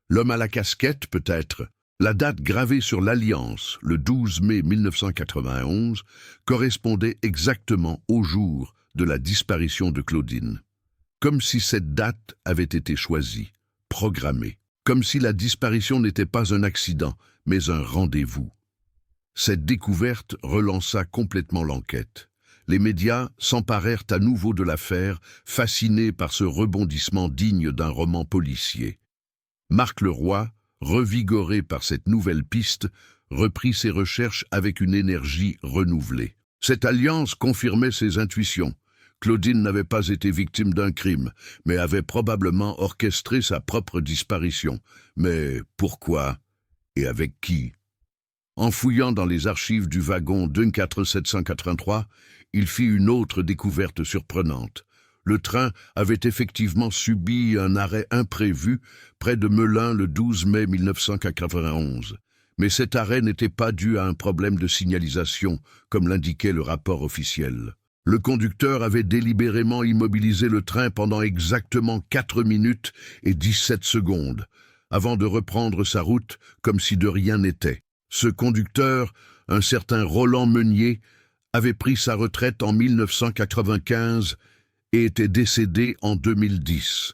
L'homme à la casquette, peut-être. La date gravée sur l'Alliance, le 12 mai 1991, correspondait exactement au jour de la disparition de Claudine. Comme si cette date avait été choisie, programmée. Comme si la disparition n'était pas un accident, mais un rendez-vous. Cette découverte relança complètement l'enquête. Les médias s'emparèrent à nouveau de l'affaire, fascinés par ce rebondissement digne d'un roman policier. Marc Leroy, revigoré par cette nouvelle piste, reprit ses recherches avec une énergie renouvelée. Cette alliance confirmait ses intuitions. Claudine n'avait pas été victime d'un crime, mais avait probablement orchestré sa propre disparition. Mais pourquoi? Et avec qui? En fouillant dans les archives du wagon 24783, il fit une autre découverte surprenante. Le train avait effectivement subi un arrêt imprévu près de Melun le 12 mai 1991. Mais cet arrêt n'était pas dû à un problème de signalisation, comme l'indiquait le rapport officiel. Le conducteur avait délibérément immobilisé le train pendant exactement 4 minutes et 17 secondes, avant de reprendre sa route comme si de rien n'était. Ce conducteur, un certain Roland Meunier, avait pris sa retraite en 1995 et était décédé en 2010.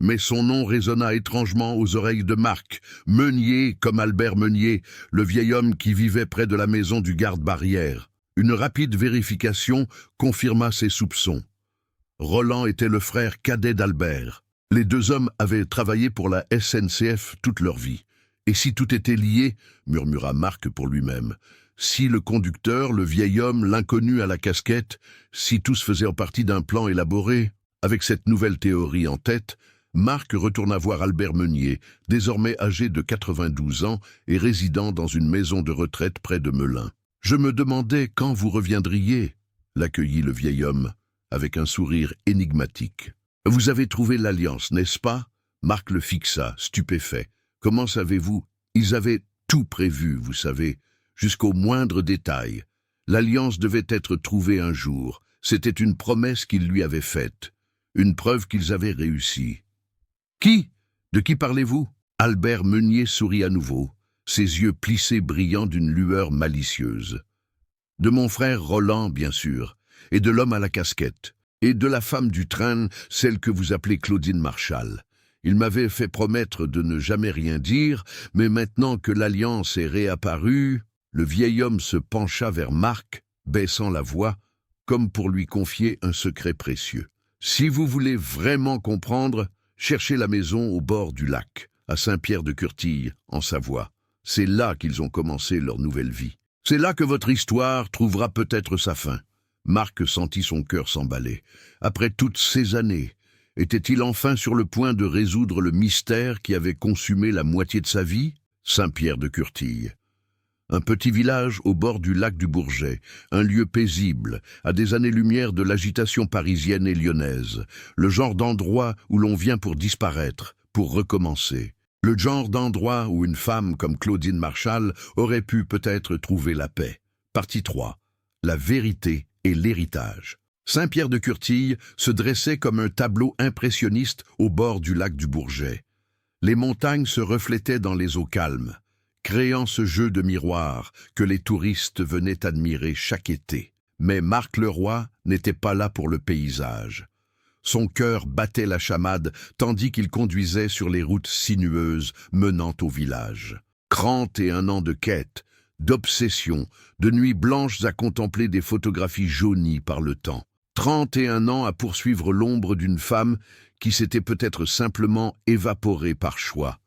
Mais son nom résonna étrangement aux oreilles de Marc, Meunier comme Albert Meunier, le vieil homme qui vivait près de la maison du garde-barrière. Une rapide vérification confirma ses soupçons. Roland était le frère cadet d'Albert. Les deux hommes avaient travaillé pour la SNCF toute leur vie. Et si tout était lié, murmura Marc pour lui-même, si le conducteur, le vieil homme, l'inconnu à la casquette, si tous faisaient partie d'un plan élaboré, avec cette nouvelle théorie en tête, Marc retourna voir Albert Meunier, désormais âgé de 92 ans et résidant dans une maison de retraite près de Melun. « Je me demandais quand vous reviendriez », l'accueillit le vieil homme, avec un sourire énigmatique. « Vous avez trouvé l'Alliance, n'est-ce pas ?» Marc le fixa, stupéfait. « Comment savez-vous ? Ils avaient tout prévu, vous savez, jusqu'au moindre détail. L'Alliance devait être trouvée un jour. C'était une promesse qu'ils lui avaient faite. Une preuve qu'ils avaient réussi. »« Qui ? De qui parlez-vous » Albert Meunier sourit à nouveau, ses yeux plissés brillants d'une lueur malicieuse. « De mon frère Roland, bien sûr, et de l'homme à la casquette, et de la femme du train, celle que vous appelez Claudine Marchal. Il m'avait fait promettre de ne jamais rien dire, mais maintenant que l'Alliance est réapparue, le vieil homme se pencha vers Marc, baissant la voix, comme pour lui confier un secret précieux. Si vous voulez vraiment comprendre, cherchez la maison au bord du lac, à Saint-Pierre-de-Curtille, en Savoie. C'est là qu'ils ont commencé leur nouvelle vie. C'est là que votre histoire trouvera peut-être sa fin. Marc sentit son cœur s'emballer. Après toutes ces années, était-il enfin sur le point de résoudre le mystère qui avait consumé la moitié de sa vie? Saint-Pierre-de-Curtille. Un petit village au bord du lac du Bourget, un lieu paisible, à des années-lumière de l'agitation parisienne et lyonnaise, le genre d'endroit où l'on vient pour disparaître, pour recommencer. Le genre d'endroit où une femme comme Claudine Marchal aurait pu peut-être trouver la paix. Partie 3. La vérité et l'héritage. Saint-Pierre-de-Curtille se dressait comme un tableau impressionniste au bord du lac du Bourget. Les montagnes se reflétaient dans les eaux calmes, créant ce jeu de miroirs que les touristes venaient admirer chaque été. Mais Marc Leroy n'était pas là pour le paysage. Son cœur battait la chamade tandis qu'il conduisait sur les routes sinueuses menant au village. 31 ans de quête, d'obsession, de nuits blanches à contempler des photographies jaunies par le temps. 31 ans à poursuivre l'ombre d'une femme qui s'était peut-être simplement évaporée par choix.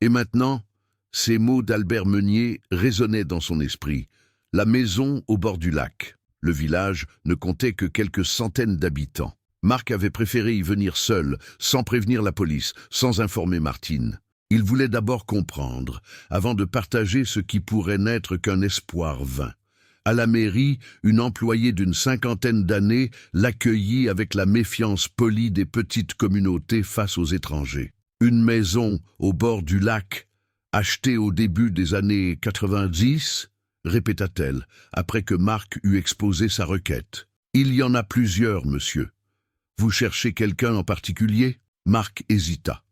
Et maintenant, ces mots d'Albert Meunier résonnaient dans son esprit. La maison au bord du lac. Le village ne comptait que quelques centaines d'habitants. Marc avait préféré y venir seul, sans prévenir la police, sans informer Martine. Il voulait d'abord comprendre, avant de partager ce qui pourrait n'être qu'un espoir vain. À la mairie, une employée d'une 50aine d'années l'accueillit avec la méfiance polie des petites communautés face aux étrangers. Une maison au bord du lac, achetée au début des années 90, répéta-t-elle, après que Marc eut exposé sa requête. Il y en a plusieurs, monsieur. Vous cherchez quelqu'un en particulier? Marc hésita.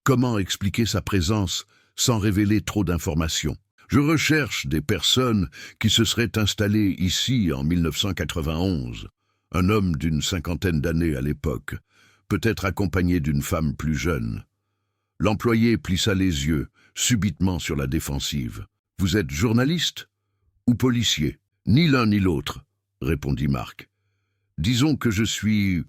Comment expliquer sa présence sans révéler trop d'informations? Je recherche des personnes qui se seraient installées ici en 1991. Un homme d'une 50aine d'années à l'époque, peut-être accompagné d'une femme plus jeune. L'employé plissa les yeux, subitement sur la défensive. « Vous êtes journaliste ou policier? »« Ni l'un ni l'autre, » répondit Marc. « Disons que je suis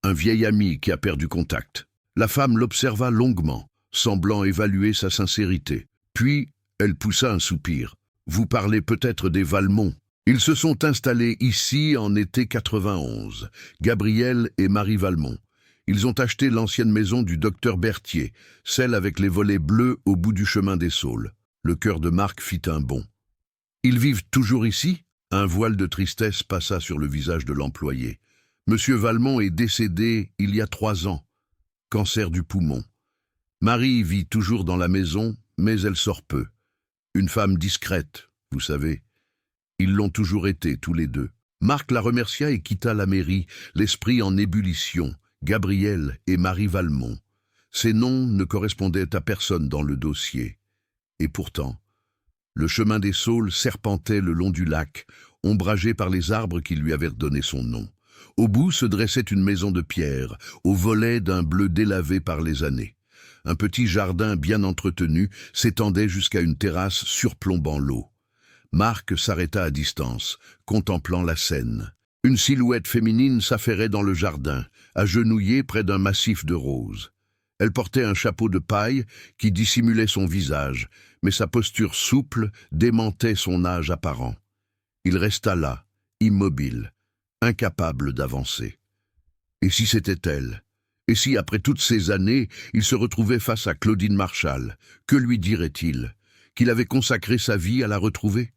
un vieil ami qui a perdu contact. » La femme l'observa longuement, semblant évaluer sa sincérité. Puis, elle poussa un soupir. « Vous parlez peut-être des Valmont. Ils se sont installés ici en été 91, Gabriel et Marie Valmont. Ils ont acheté l'ancienne maison du docteur Berthier, celle avec les volets bleus au bout du chemin des Saules. » Le cœur de Marc fit un bond. « Ils vivent toujours ici ?» Un voile de tristesse passa sur le visage de l'employé. « Monsieur Valmont est décédé il y a 3 ans. Cancer du poumon. Marie vit toujours dans la maison, mais elle sort peu. Une femme discrète, vous savez. Ils l'ont toujours été, tous les deux. » Marc la remercia et quitta la mairie, l'esprit en ébullition. Gabriel et Marie Valmont. Ces noms ne correspondaient à personne dans le dossier. Et pourtant, le chemin des Saules serpentait le long du lac, ombragé par les arbres qui lui avaient donné son nom. Au bout se dressait une maison de pierre, aux volets d'un bleu délavé par les années. Un petit jardin bien entretenu s'étendait jusqu'à une terrasse surplombant l'eau. Marc s'arrêta à distance, contemplant la scène. Une silhouette féminine s'affairait dans le jardin, agenouillée près d'un massif de roses. Elle portait un chapeau de paille qui dissimulait son visage, mais sa posture souple démentait son âge apparent. Il resta là, immobile, incapable d'avancer. Et si c'était elle? Et si, après toutes ces années, il se retrouvait face à Claudine Marchal, que lui dirait-il? Qu'il avait consacré sa vie à la retrouver?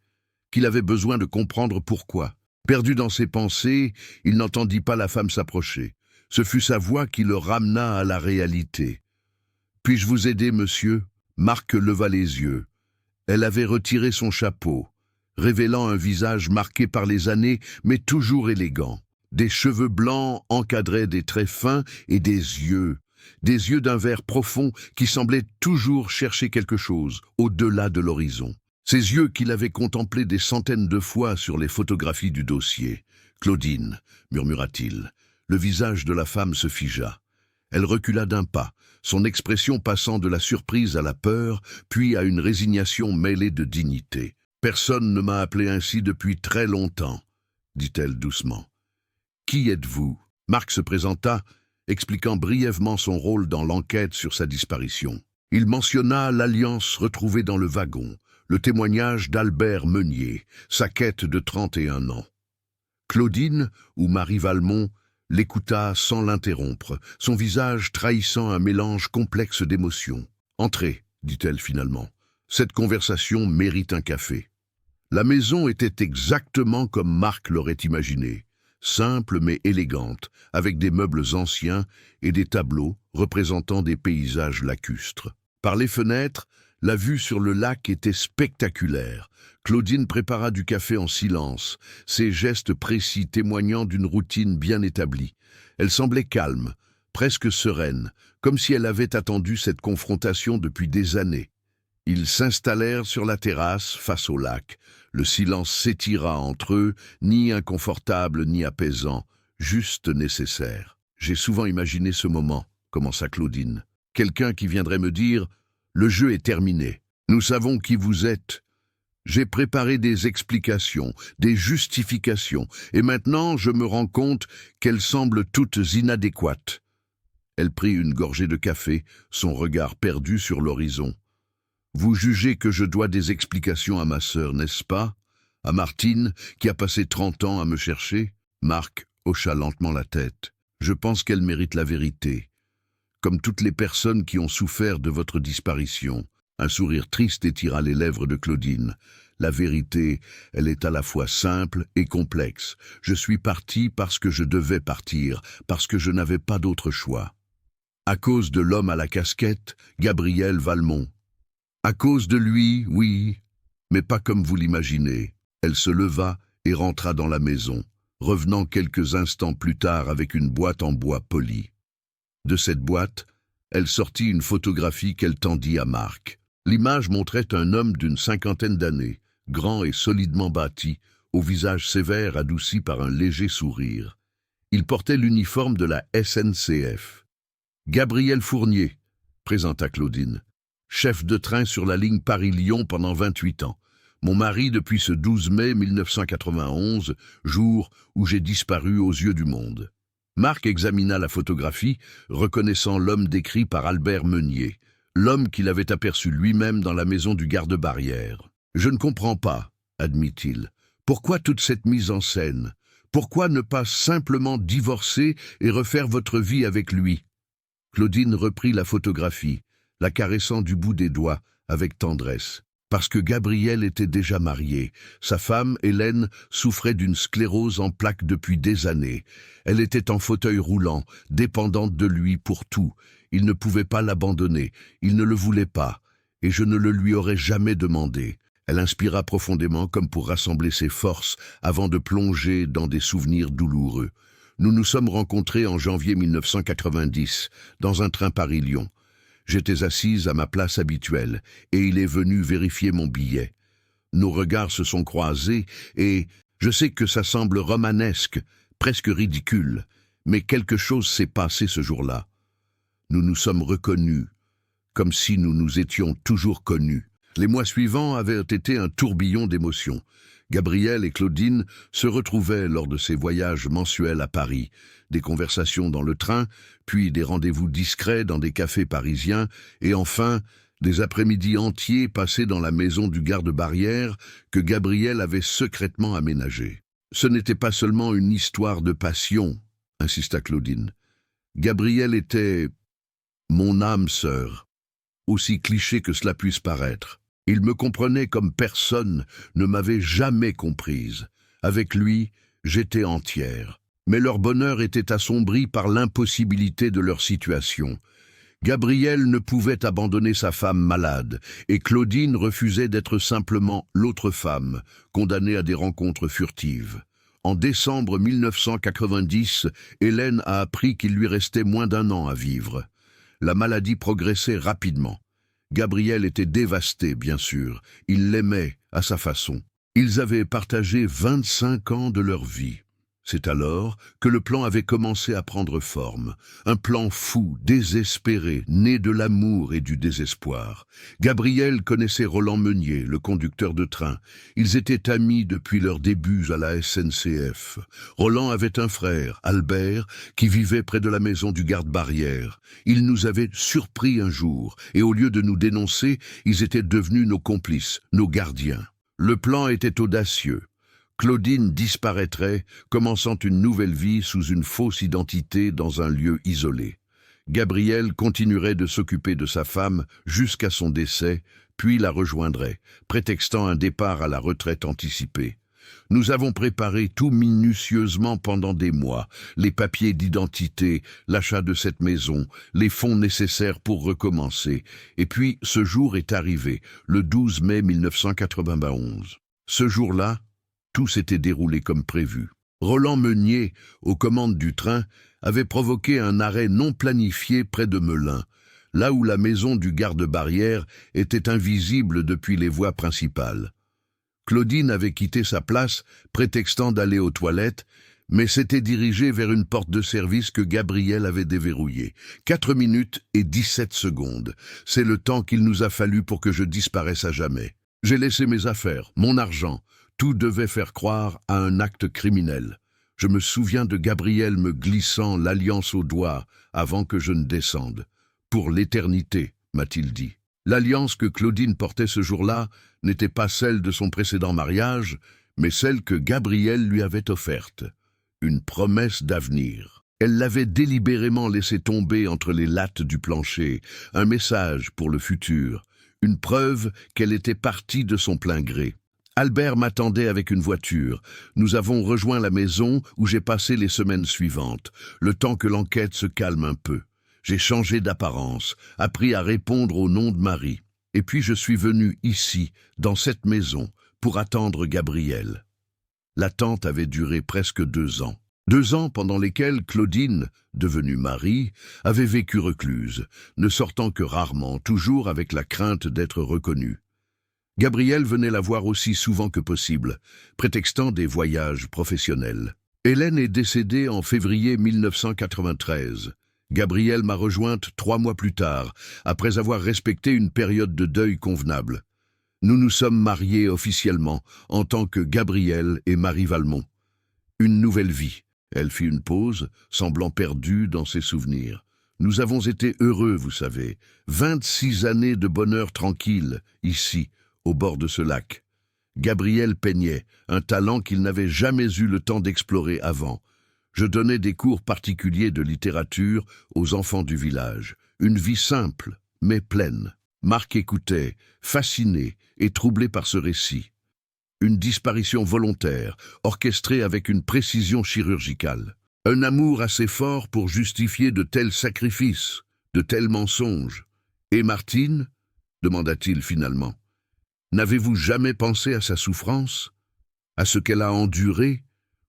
Qu'il avait besoin de comprendre pourquoi? Perdu dans ses pensées, il n'entendit pas la femme s'approcher. Ce fut sa voix qui le ramena à la réalité. « Puis-je vous aider, monsieur ?» Marc leva les yeux. Elle avait retiré son chapeau, révélant un visage marqué par les années, mais toujours élégant. Des cheveux blancs encadraient des traits fins et des yeux d'un vert profond qui semblaient toujours chercher quelque chose au-delà de l'horizon. Ces yeux qu'il avait contemplés des centaines de fois sur les photographies du dossier. « Claudine » murmura-t-il. Le visage de la femme se figea. Elle recula d'un pas, son expression passant de la surprise à la peur, puis à une résignation mêlée de dignité. « Personne ne m'a appelé ainsi depuis très longtemps, » dit-elle doucement. « Qui êtes-vous » Marc se présenta, expliquant brièvement son rôle dans l'enquête sur sa disparition. Il mentionna l'alliance retrouvée dans le wagon, le témoignage d'Albert Meunier, sa quête de 31 ans. Claudine, ou Marie Valmont, l'écouta sans l'interrompre, son visage trahissant un mélange complexe d'émotions. « Entrez, » dit-elle finalement. « Cette conversation mérite un café. » La maison était exactement comme Marc l'aurait imaginé, simple mais élégante, avec des meubles anciens et des tableaux représentant des paysages lacustres. Par les fenêtres, la vue sur le lac était spectaculaire. Claudine prépara du café en silence, ses gestes précis témoignant d'une routine bien établie. Elle semblait calme, presque sereine, comme si elle avait attendu cette confrontation depuis des années. Ils s'installèrent sur la terrasse face au lac. Le silence s'étira entre eux, ni inconfortable ni apaisant, juste nécessaire. J'ai souvent imaginé ce moment, commença Claudine. Quelqu'un qui viendrait me dire « Le jeu est terminé. Nous savons qui vous êtes. » J'ai préparé des explications, des justifications, et maintenant je me rends compte qu'elles semblent toutes inadéquates. Elle prit une gorgée de café, son regard perdu sur l'horizon. Vous jugez que je dois des explications à ma sœur, n'est-ce pas? À Martine, qui a passé 30 ans à me chercher? Marc hocha lentement la tête. Je pense qu'elle mérite la vérité. Comme toutes les personnes qui ont souffert de votre disparition. Un sourire triste étira les lèvres de Claudine. La vérité, elle est à la fois simple et complexe. Je suis parti parce que je devais partir, parce que je n'avais pas d'autre choix. À cause de l'homme à la casquette, Gabriel Valmont. À cause de lui, oui, mais pas comme vous l'imaginez. Elle se leva et rentra dans la maison, revenant quelques instants plus tard avec une boîte en bois poli. De cette boîte, elle sortit une photographie qu'elle tendit à Marc. L'image montrait un homme d'une 50aine d'années, grand et solidement bâti, au visage sévère adouci par un léger sourire. Il portait l'uniforme de la SNCF. « Gabriel Fournier », présenta Claudine. « Chef de train sur la ligne Paris-Lyon pendant 28 ans. Mon mari depuis ce 12 mai 1991, jour où j'ai disparu aux yeux du monde. » Marc examina la photographie, reconnaissant l'homme décrit par Albert Meunier, l'homme qu'il avait aperçu lui-même dans la maison du garde-barrière. « Je ne comprends pas, » admit-il. « Pourquoi toute cette mise en scène? Pourquoi ne pas simplement divorcer et refaire votre vie avec lui ?» Claudine reprit la photographie, la caressant du bout des doigts avec tendresse. Parce que Gabriel était déjà marié. Sa femme, Hélène, souffrait d'une sclérose en plaques depuis des années. Elle était en fauteuil roulant, dépendante de lui pour tout. Il ne pouvait pas l'abandonner, il ne le voulait pas, et je ne le lui aurais jamais demandé. Elle inspira profondément comme pour rassembler ses forces avant de plonger dans des souvenirs douloureux. Nous nous sommes rencontrés en janvier 1990, dans un train Paris-Lyon. J'étais assise à ma place habituelle, et il est venu vérifier mon billet. Nos regards se sont croisés, et je sais que ça semble romanesque, presque ridicule, mais quelque chose s'est passé ce jour-là. Nous nous sommes reconnus, comme si nous nous étions toujours connus. Les mois suivants avaient été un tourbillon d'émotions. Gabriel et Claudine se retrouvaient lors de ces voyages mensuels à Paris, des conversations dans le train, puis des rendez-vous discrets dans des cafés parisiens, et enfin des après-midi entiers passés dans la maison du garde-barrière que Gabriel avait secrètement aménagée. Ce n'était pas seulement une histoire de passion, insista Claudine. Gabriel était mon âme sœur, aussi cliché que cela puisse paraître. Il me comprenait comme personne ne m'avait jamais comprise. Avec lui, j'étais entière. Mais leur bonheur était assombri par l'impossibilité de leur situation. Gabriel ne pouvait abandonner sa femme malade, et Claudine refusait d'être simplement l'autre femme, condamnée à des rencontres furtives. En décembre 1990, Hélène a appris qu'il lui restait moins d'1 an à vivre. La maladie progressait rapidement. Gabriel était dévasté, bien sûr. Il l'aimait à sa façon. Ils avaient partagé 25 ans de leur vie. C'est alors que le plan avait commencé à prendre forme. Un plan fou, désespéré, né de l'amour et du désespoir. Gabriel connaissait Roland Meunier, le conducteur de train. Ils étaient amis depuis leurs débuts à la SNCF. Roland avait un frère, Albert, qui vivait près de la maison du garde-barrière. Ils nous avaient surpris un jour, et au lieu de nous dénoncer, ils étaient devenus nos complices, nos gardiens. Le plan était audacieux. Claudine disparaîtrait, commençant une nouvelle vie sous une fausse identité dans un lieu isolé. Gabriel continuerait de s'occuper de sa femme jusqu'à son décès, puis la rejoindrait, prétextant un départ à la retraite anticipée. Nous avons préparé tout minutieusement pendant des mois, les papiers d'identité, l'achat de cette maison, les fonds nécessaires pour recommencer. Et puis ce jour est arrivé, le 12 mai 1991. Ce jour-là, tout s'était déroulé comme prévu. Roland Meunier, aux commandes du train, avait provoqué un arrêt non planifié près de Melun. là où la maison du garde-barrière était invisible depuis les voies principales. Claudine avait quitté sa place, prétextant d'aller aux toilettes, mais s'était dirigée vers une porte de service que Gabriel avait déverrouillée. 4 minutes et 17 secondes. C'est le temps qu'il nous a fallu pour que je disparaisse à jamais. J'ai laissé mes affaires, mon argent. Tout devait faire croire à un acte criminel. Je me souviens de Gabriel me glissant l'alliance au doigt avant que je ne descende. Pour l'éternité, m'a-t-il dit. L'alliance que Claudine portait ce jour-là n'était pas celle de son précédent mariage, mais celle que Gabriel lui avait offerte. Une promesse d'avenir. Elle l'avait délibérément laissé tomber entre les lattes du plancher, un message pour le futur, une preuve qu'elle était partie de son plein gré. Albert m'attendait avec une voiture. Nous avons rejoint la maison où j'ai passé les semaines suivantes, le temps que l'enquête se calme un peu. J'ai changé d'apparence, appris à répondre au nom de Marie. Et puis je suis venu ici, dans cette maison, pour attendre Gabriel. L'attente avait duré presque 2 ans. 2 ans pendant lesquels Claudine, devenue Marie, avait vécu recluse, ne sortant que rarement, toujours avec la crainte d'être reconnue. Gabriel venait la voir aussi souvent que possible, prétextant des voyages professionnels. Hélène est décédée en février 1993. Gabriel m'a rejointe 3 mois plus tard, après avoir respecté une période de deuil convenable. Nous nous sommes mariés officiellement, en tant que Gabriel et Marie Valmont. Une nouvelle vie. Elle fit une pause, semblant perdue dans ses souvenirs. Nous avons été heureux, vous savez. 26 années de bonheur tranquille, ici, au bord de ce lac. Gabriel peignait, un talent qu'il n'avait jamais eu le temps d'explorer avant. Je donnais des cours particuliers de littérature aux enfants du village. Une vie simple, mais pleine. Marc écoutait, fasciné et troublé par ce récit. Une disparition volontaire, orchestrée avec une précision chirurgicale. Un amour assez fort pour justifier de tels sacrifices, de tels mensonges. Et Martine ? Demanda-t-il finalement. N'avez-vous jamais pensé à sa souffrance, à ce qu'elle a enduré,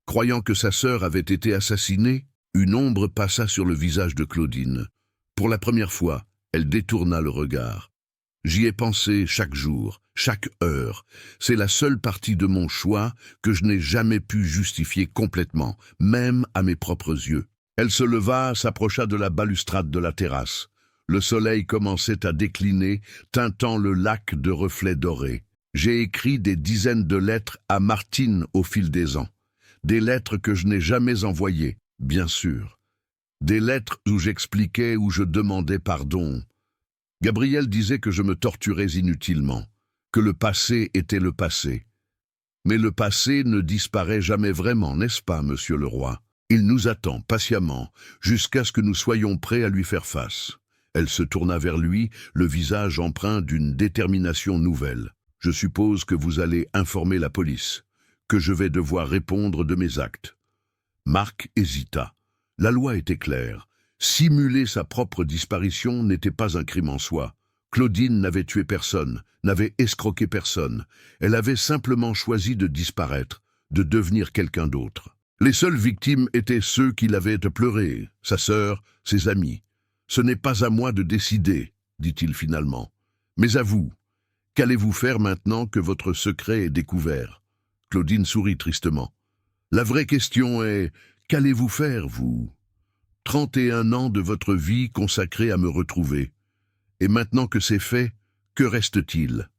croyant que sa sœur avait été assassinée? Une ombre passa sur le visage de Claudine. Pour la première fois, elle détourna le regard. J'y ai pensé chaque jour, chaque heure. C'est la seule partie de mon choix que je n'ai jamais pu justifier complètement, même à mes propres yeux. Elle se leva, s'approcha de la balustrade de la terrasse. Le soleil commençait à décliner, teintant le lac de reflets dorés. J'ai écrit des dizaines de lettres à Martine au fil des ans. Des lettres que je n'ai jamais envoyées, bien sûr. Des lettres où j'expliquais, où je demandais pardon. Gabriel disait que je me torturais inutilement, que le passé était le passé. Mais le passé ne disparaît jamais vraiment, n'est-ce pas, monsieur le roi? Il nous attend patiemment, jusqu'à ce que nous soyons prêts à lui faire face. Elle se tourna vers lui, le visage empreint d'une détermination nouvelle. Je suppose que vous allez informer la police, que je vais devoir répondre de mes actes. Marc hésita. La loi était claire. Simuler sa propre disparition n'était pas un crime en soi. Claudine n'avait tué personne, n'avait escroqué personne. Elle avait simplement choisi de disparaître, de devenir quelqu'un d'autre. Les seules victimes étaient ceux qui l'avaient pleuré, sa sœur, ses amis. Ce n'est pas à moi de décider, dit-il finalement. Mais à vous. Qu'allez-vous faire maintenant que votre secret est découvert? Claudine sourit tristement. La vraie question est, qu'allez-vous faire, vous? 31 ans de votre vie consacrés à me retrouver. Et maintenant que c'est fait, que reste-t-il?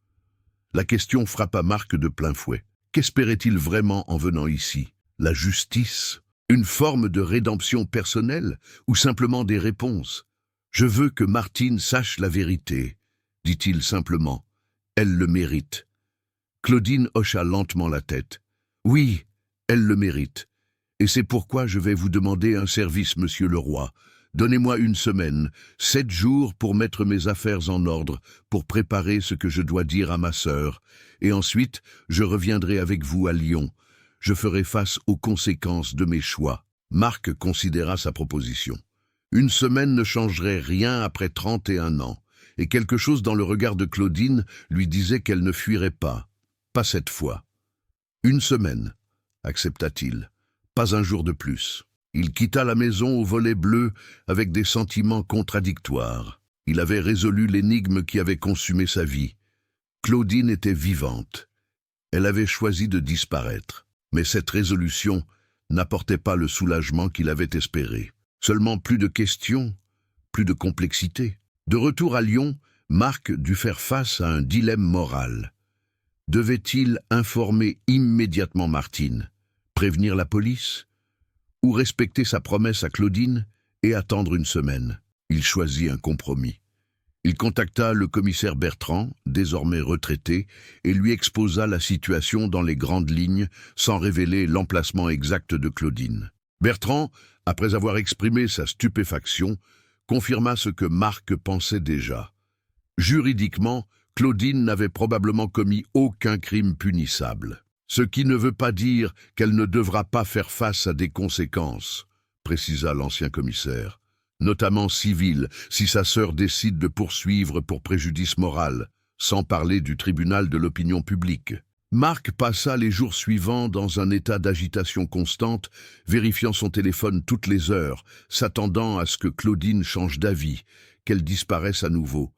La question frappa Marc de plein fouet. Qu'espérait-il vraiment en venant ici? La justice? Une forme de rédemption personnelle? Ou simplement des réponses? Je veux que Martine sache la vérité, dit-il simplement. Elle le mérite. Claudine hocha lentement la tête. Oui, elle le mérite. Et c'est pourquoi je vais vous demander un service, monsieur le roi. Donnez-moi 1 semaine, 7 jours pour mettre mes affaires en ordre, pour préparer ce que je dois dire à ma sœur. Et ensuite, je reviendrai avec vous à Lyon. Je ferai face aux conséquences de mes choix. Marc considéra sa proposition. 1 semaine ne changerait rien après 31 ans. Et quelque chose dans le regard de Claudine lui disait qu'elle ne fuirait pas. Pas cette fois. 1 semaine, accepta-t-il. Pas un jour de plus. Il quitta la maison au volet bleu avec des sentiments contradictoires. Il avait résolu l'énigme qui avait consumé sa vie. Claudine était vivante. Elle avait choisi de disparaître. Mais cette résolution n'apportait pas le soulagement qu'il avait espéré. Seulement plus de questions, plus de complexité. De retour à Lyon, Marc dut faire face à un dilemme moral. Devait-il informer immédiatement Martine, prévenir la police, ou respecter sa promesse à Claudine et attendre une semaine? Il choisit un compromis. Il contacta le commissaire Bertrand, désormais retraité, et lui exposa la situation dans les grandes lignes, sans révéler l'emplacement exact de Claudine. Bertrand, après avoir exprimé sa stupéfaction, confirma ce que Marc pensait déjà. Juridiquement, Claudine n'avait probablement commis aucun crime punissable. Ce qui ne veut pas dire qu'elle ne devra pas faire face à des conséquences, précisa l'ancien commissaire, notamment civiles, si sa sœur décide de poursuivre pour préjudice moral, sans parler du tribunal de l'opinion publique. Marc passa les jours suivants dans un état d'agitation constante, vérifiant son téléphone toutes les heures, s'attendant à ce que Claudine change d'avis, qu'elle disparaisse à nouveau.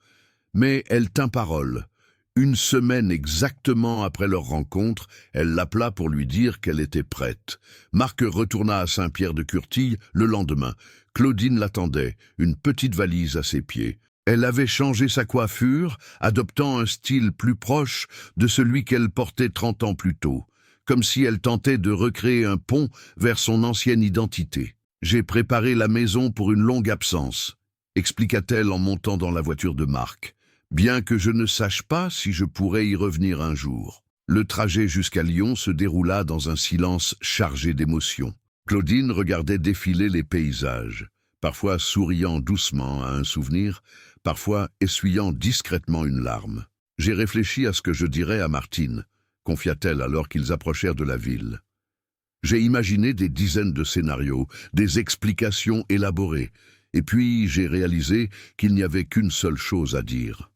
Mais elle tint parole. Une semaine exactement après leur rencontre, elle l'appela pour lui dire qu'elle était prête. Marc retourna à Saint-Pierre-de-Curtille le lendemain. Claudine l'attendait, une petite valise à ses pieds. Elle avait changé sa coiffure, adoptant un style plus proche de celui qu'elle portait 30 ans plus tôt, comme si elle tentait de recréer un pont vers son ancienne identité. « J'ai préparé la maison pour une longue absence », expliqua-t-elle en montant dans la voiture de Marc, bien que je ne sache pas si je pourrais y revenir un jour. Le trajet jusqu'à Lyon se déroula dans un silence chargé d'émotions. Claudine regardait défiler les paysages, parfois souriant doucement à un souvenir, parfois essuyant discrètement une larme. « J'ai réfléchi à ce que je dirais à Martine », confia-t-elle alors qu'ils approchèrent de la ville. « J'ai imaginé des dizaines de scénarios, des explications élaborées, et puis j'ai réalisé qu'il n'y avait qu'une seule chose à dire.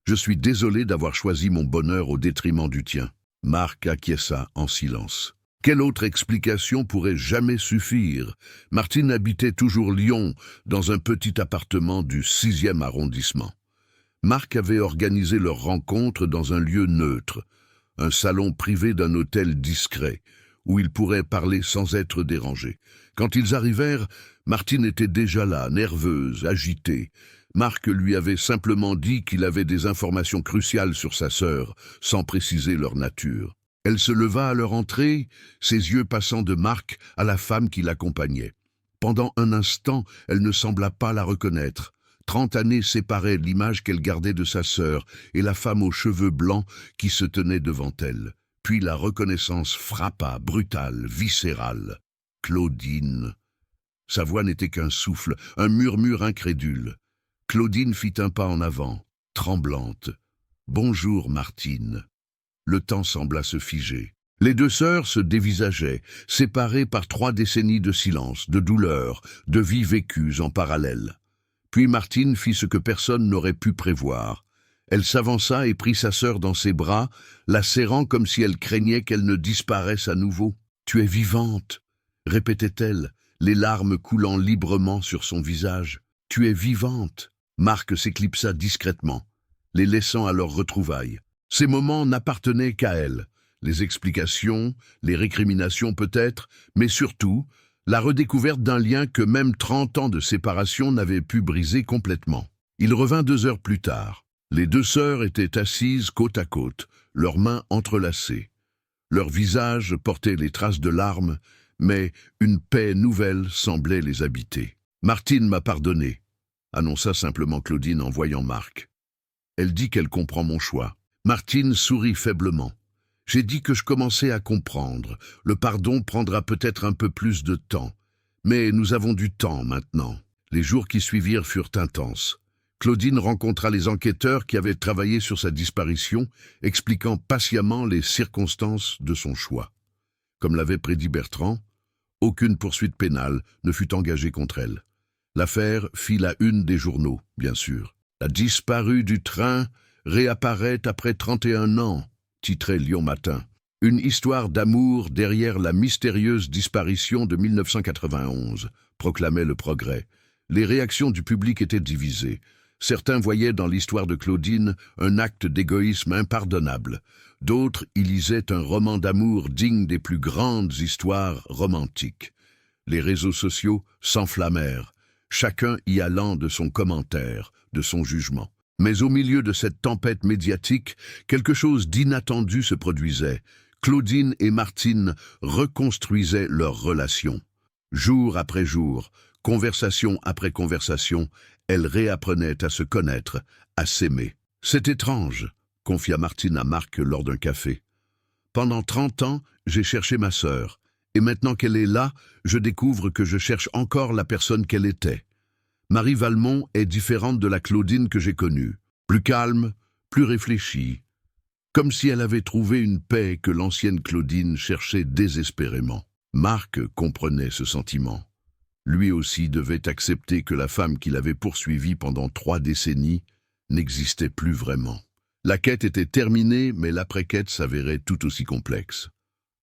Je suis désolé d'avoir choisi mon bonheur au détriment du tien. » Marc acquiesça en silence. Quelle autre explication pourrait jamais suffire? Martine habitait toujours Lyon, dans un petit appartement du 6e arrondissement. Marc avait organisé leur rencontre dans un lieu neutre, un salon privé d'un hôtel discret, où ils pourraient parler sans être dérangés. Quand ils arrivèrent, Martine était déjà là, nerveuse, agitée. Marc lui avait simplement dit qu'il avait des informations cruciales sur sa sœur, sans préciser leur nature. Elle se leva à leur entrée, ses yeux passant de Marc à la femme qui l'accompagnait. Pendant un instant, elle ne sembla pas la reconnaître. 30 années séparaient l'image qu'elle gardait de sa sœur et la femme aux cheveux blancs qui se tenait devant elle. Puis la reconnaissance frappa, brutale, viscérale. Claudine. Sa voix n'était qu'un souffle, un murmure incrédule. Claudine fit un pas en avant, tremblante. « Bonjour, Martine. » Le temps sembla se figer. Les deux sœurs se dévisageaient, séparées par 3 décennies de silence, de douleur, de vies vécues en parallèle. Puis Martine fit ce que personne n'aurait pu prévoir. Elle s'avança et prit sa sœur dans ses bras, la serrant comme si elle craignait qu'elle ne disparaisse à nouveau. « Tu es vivante », répétait-elle, les larmes coulant librement sur son visage. « Tu es vivante ». Marc s'éclipsa discrètement, les laissant à leur retrouvailles. Ces moments n'appartenaient qu'à elle. Les explications, les récriminations peut-être, mais surtout, la redécouverte d'un lien que même 30 ans de séparation n'avaient pu briser complètement. Il revint 2 heures plus tard. Les deux sœurs étaient assises côte à côte, leurs mains entrelacées. Leurs visages portaient les traces de larmes, mais une paix nouvelle semblait les habiter. « Martine m'a pardonné », annonça simplement Claudine en voyant Marc. « Elle dit qu'elle comprend mon choix. » Martine sourit faiblement. « J'ai dit que je commençais à comprendre. Le pardon prendra peut-être un peu plus de temps. Mais nous avons du temps maintenant. » Les jours qui suivirent furent intenses. Claudine rencontra les enquêteurs qui avaient travaillé sur sa disparition, expliquant patiemment les circonstances de son choix. Comme l'avait prédit Bertrand, aucune poursuite pénale ne fut engagée contre elle. L'affaire fit la une des journaux, bien sûr. « La disparue du train réapparaît après 31 ans », titrait Lyon Matin. Une histoire d'amour derrière la mystérieuse disparition de 1991, proclamait Le Progrès. Les réactions du public étaient divisées. Certains voyaient dans l'histoire de Claudine un acte d'égoïsme impardonnable. D'autres y lisaient un roman d'amour digne des plus grandes histoires romantiques. Les réseaux sociaux s'enflammèrent, chacun y allant de son commentaire, de son jugement. Mais au milieu de cette tempête médiatique, quelque chose d'inattendu se produisait. Claudine et Martine reconstruisaient leur relation. Jour après jour, conversation après conversation, elles réapprenaient à se connaître, à s'aimer. « C'est étrange », confia Martine à Marc lors d'un café. « Pendant 30 ans, j'ai cherché ma sœur, et maintenant qu'elle est là, je découvre que je cherche encore la personne qu'elle était. Marie Valmont est différente de la Claudine que j'ai connue, plus calme, plus réfléchie, comme si elle avait trouvé une paix que l'ancienne Claudine cherchait désespérément. » Marc comprenait ce sentiment. Lui aussi devait accepter que la femme qu'il avait poursuivie pendant 3 décennies n'existait plus vraiment. La quête était terminée, mais l'après-quête s'avérait tout aussi complexe.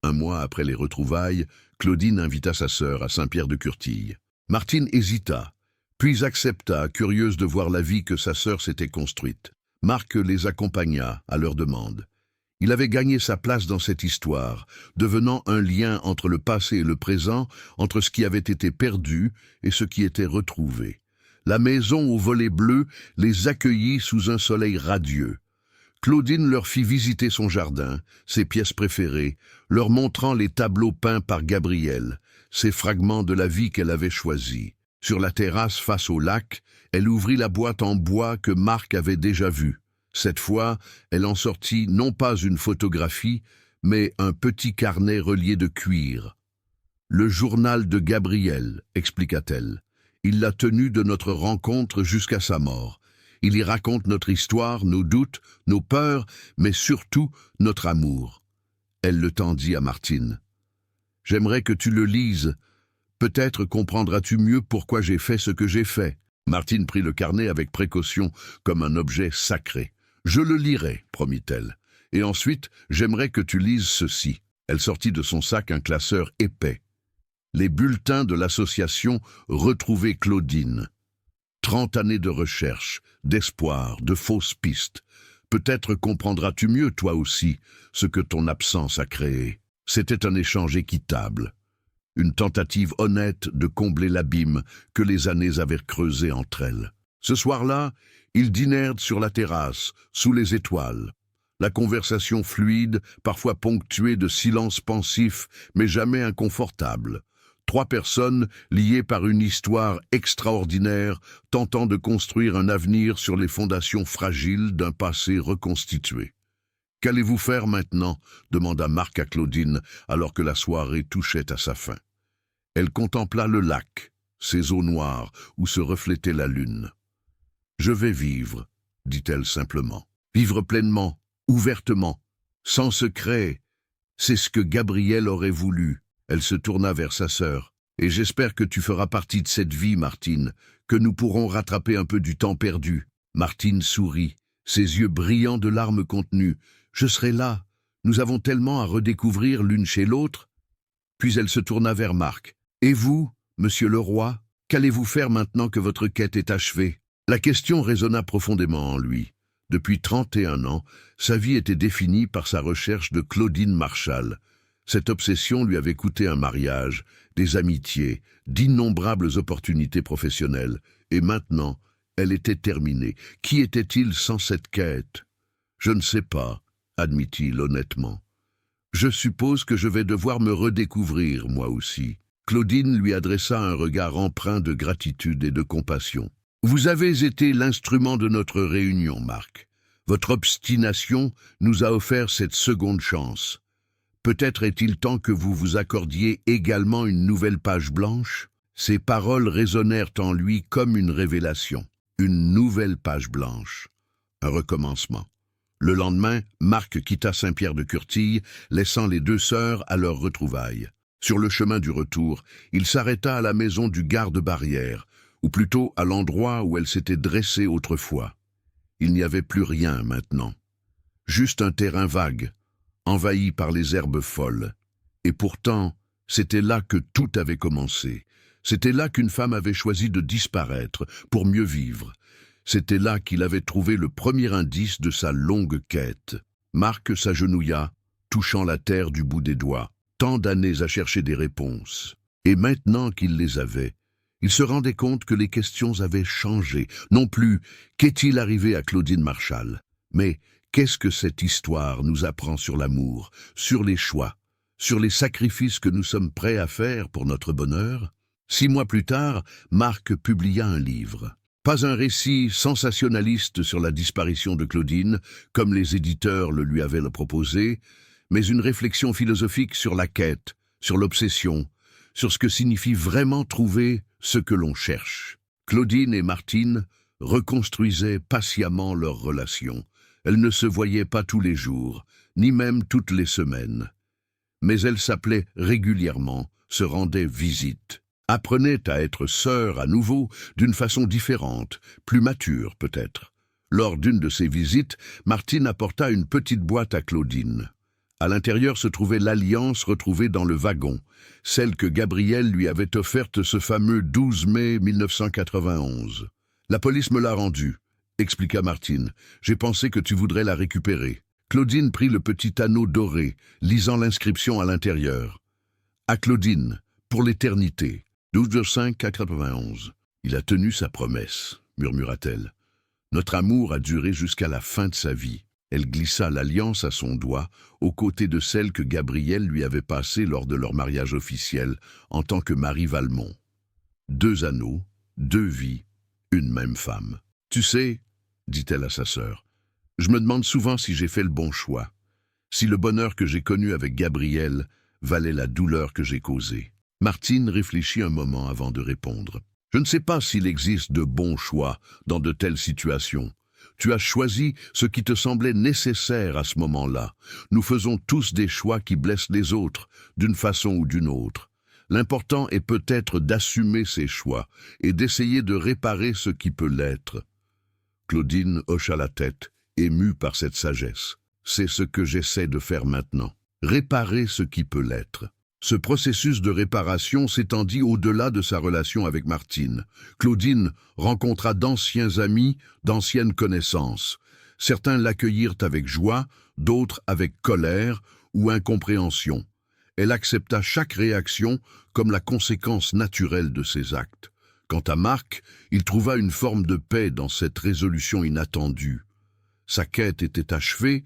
Un mois après les retrouvailles, Claudine invita sa sœur à Saint-Pierre-de-Curtille. Martine hésita, puis accepta, curieuse de voir la vie que sa sœur s'était construite. Marc les accompagna à leur demande. Il avait gagné sa place dans cette histoire, devenant un lien entre le passé et le présent, entre ce qui avait été perdu et ce qui était retrouvé. La maison aux volets bleus les accueillit sous un soleil radieux. Claudine leur fit visiter son jardin, ses pièces préférées, leur montrant les tableaux peints par Gabriel, ces fragments de la vie qu'elle avait choisis. Sur la terrasse face au lac, elle ouvrit la boîte en bois que Marc avait déjà vue. Cette fois, elle en sortit non pas une photographie, mais un petit carnet relié de cuir. « Le journal de Gabriel », expliqua-t-elle. « Il l'a tenu de notre rencontre jusqu'à sa mort. Il y raconte notre histoire, nos doutes, nos peurs, mais surtout notre amour. » Elle le tendit à Martine. « J'aimerais que tu le lises. Peut-être comprendras-tu mieux pourquoi j'ai fait ce que j'ai fait. » Martine prit le carnet avec précaution, comme un objet sacré. « Je le lirai, promit-elle. Et ensuite, j'aimerais que tu lises ceci. » Elle sortit de son sac un classeur épais. Les bulletins de l'association Retrouver Claudine. 30 années de recherche, d'espoir, de fausses pistes. Peut-être comprendras-tu mieux, toi aussi, ce que ton absence a créé. C'était un échange équitable. Une tentative honnête de combler l'abîme que les années avaient creusé entre elles. Ce soir-là, ils dînèrent sur la terrasse, sous les étoiles. La conversation fluide, parfois ponctuée de silences pensifs, mais jamais inconfortables. 3 personnes liées par une histoire extraordinaire, tentant de construire un avenir sur les fondations fragiles d'un passé reconstitué. « Qu'allez-vous faire maintenant ?» demanda Marc à Claudine, alors que la soirée touchait à sa fin. Elle contempla le lac, ses eaux noires, où se reflétait la lune. « Je vais vivre, » dit-elle simplement. « Vivre pleinement, ouvertement, sans secret. C'est ce que Gabriel aurait voulu. » Elle se tourna vers sa sœur. « Et j'espère que tu feras partie de cette vie, Martine, que nous pourrons rattraper un peu du temps perdu. » Martine sourit, ses yeux brillants de larmes contenues. « Je serai là. Nous avons tellement à redécouvrir l'une chez l'autre. » Puis elle se tourna vers Marc. « Et vous, monsieur le roi, qu'allez-vous faire maintenant que votre quête est achevée ?» La question résonna profondément en lui. Depuis 31 ans, sa vie était définie par sa recherche de Claudine Marchal. Cette obsession lui avait coûté un mariage, des amitiés, d'innombrables opportunités professionnelles. Et maintenant, elle était terminée. Qui était-il sans cette quête? « Je ne sais pas, » admit-il honnêtement. « Je suppose que je vais devoir me redécouvrir, moi aussi. » Claudine lui adressa un regard empreint de gratitude et de compassion. « Vous avez été l'instrument de notre réunion, Marc. Votre obstination nous a offert cette seconde chance. Peut-être est-il temps que vous vous accordiez également une nouvelle page blanche ?» Ces paroles résonnèrent en lui comme une révélation. Une nouvelle page blanche. Un recommencement. Le lendemain, Marc quitta Saint-Pierre-de-Curtille, laissant les 2 sœurs à leur retrouvailles. Sur le chemin du retour, il s'arrêta à la maison du garde-barrière, ou plutôt à l'endroit où elle s'était dressée autrefois. Il n'y avait plus rien maintenant. Juste un terrain vague, envahi par les herbes folles. Et pourtant, c'était là que tout avait commencé. C'était là qu'une femme avait choisi de disparaître pour mieux vivre. C'était là qu'il avait trouvé le premier indice de sa longue quête. Marc s'agenouilla, touchant la terre du bout des doigts. Tant d'années à chercher des réponses. Et maintenant qu'il les avait, il se rendait compte que les questions avaient changé. Non plus « qu'est-il arrivé à Claudine Marchal ?» mais « qu'est-ce que cette histoire nous apprend sur l'amour, sur les choix, sur les sacrifices que nous sommes prêts à faire pour notre bonheur ?» 6 mois plus tard, Marc publia un livre. Pas un récit sensationnaliste sur la disparition de Claudine, comme les éditeurs le lui avaient proposé, mais une réflexion philosophique sur la quête, sur l'obsession, sur ce que signifie vraiment trouver ce que l'on cherche. Claudine et Martine reconstruisaient patiemment leur relation. Elles ne se voyaient pas tous les jours, ni même toutes les semaines. Mais elles s'appelaient régulièrement, se rendaient visite. Apprenaient à être sœurs à nouveau, d'une façon différente, plus mature peut-être. Lors d'une de ces visites, Martine apporta une petite boîte à Claudine. À l'intérieur se trouvait l'alliance retrouvée dans le wagon, celle que Gabriel lui avait offerte ce fameux 12 mai 1991. « La police me l'a rendue », expliqua Martine. « J'ai pensé que tu voudrais la récupérer. » Claudine prit le petit anneau doré, lisant l'inscription à l'intérieur. « À Claudine, pour l'éternité. » 12/5/91. « Il a tenu sa promesse, murmura-t-elle. Notre amour a duré jusqu'à la fin de sa vie. » Elle glissa l'alliance à son doigt, aux côtés de celle que Gabriel lui avait passée lors de leur mariage officiel, en tant que Marie Valmont. 2 anneaux, 2 vies, une même femme. « Tu sais, dit-elle à sa sœur, je me demande souvent si j'ai fait le bon choix, si le bonheur que j'ai connu avec Gabriel valait la douleur que j'ai causée. » Martine réfléchit un moment avant de répondre. « Je ne sais pas s'il existe de bons choix dans de telles situations. Tu as choisi ce qui te semblait nécessaire à ce moment-là. Nous faisons tous des choix qui blessent les autres, d'une façon ou d'une autre. L'important est peut-être d'assumer ces choix et d'essayer de réparer ce qui peut l'être. » Claudine hocha la tête, émue par cette sagesse. « C'est ce que j'essaie de faire maintenant. Réparer ce qui peut l'être. » Ce processus de réparation s'étendit au-delà de sa relation avec Martine. Claudine rencontra d'anciens amis, d'anciennes connaissances. Certains l'accueillirent avec joie, d'autres avec colère ou incompréhension. Elle accepta chaque réaction comme la conséquence naturelle de ses actes. Quant à Marc, il trouva une forme de paix dans cette résolution inattendue. Sa quête était achevée,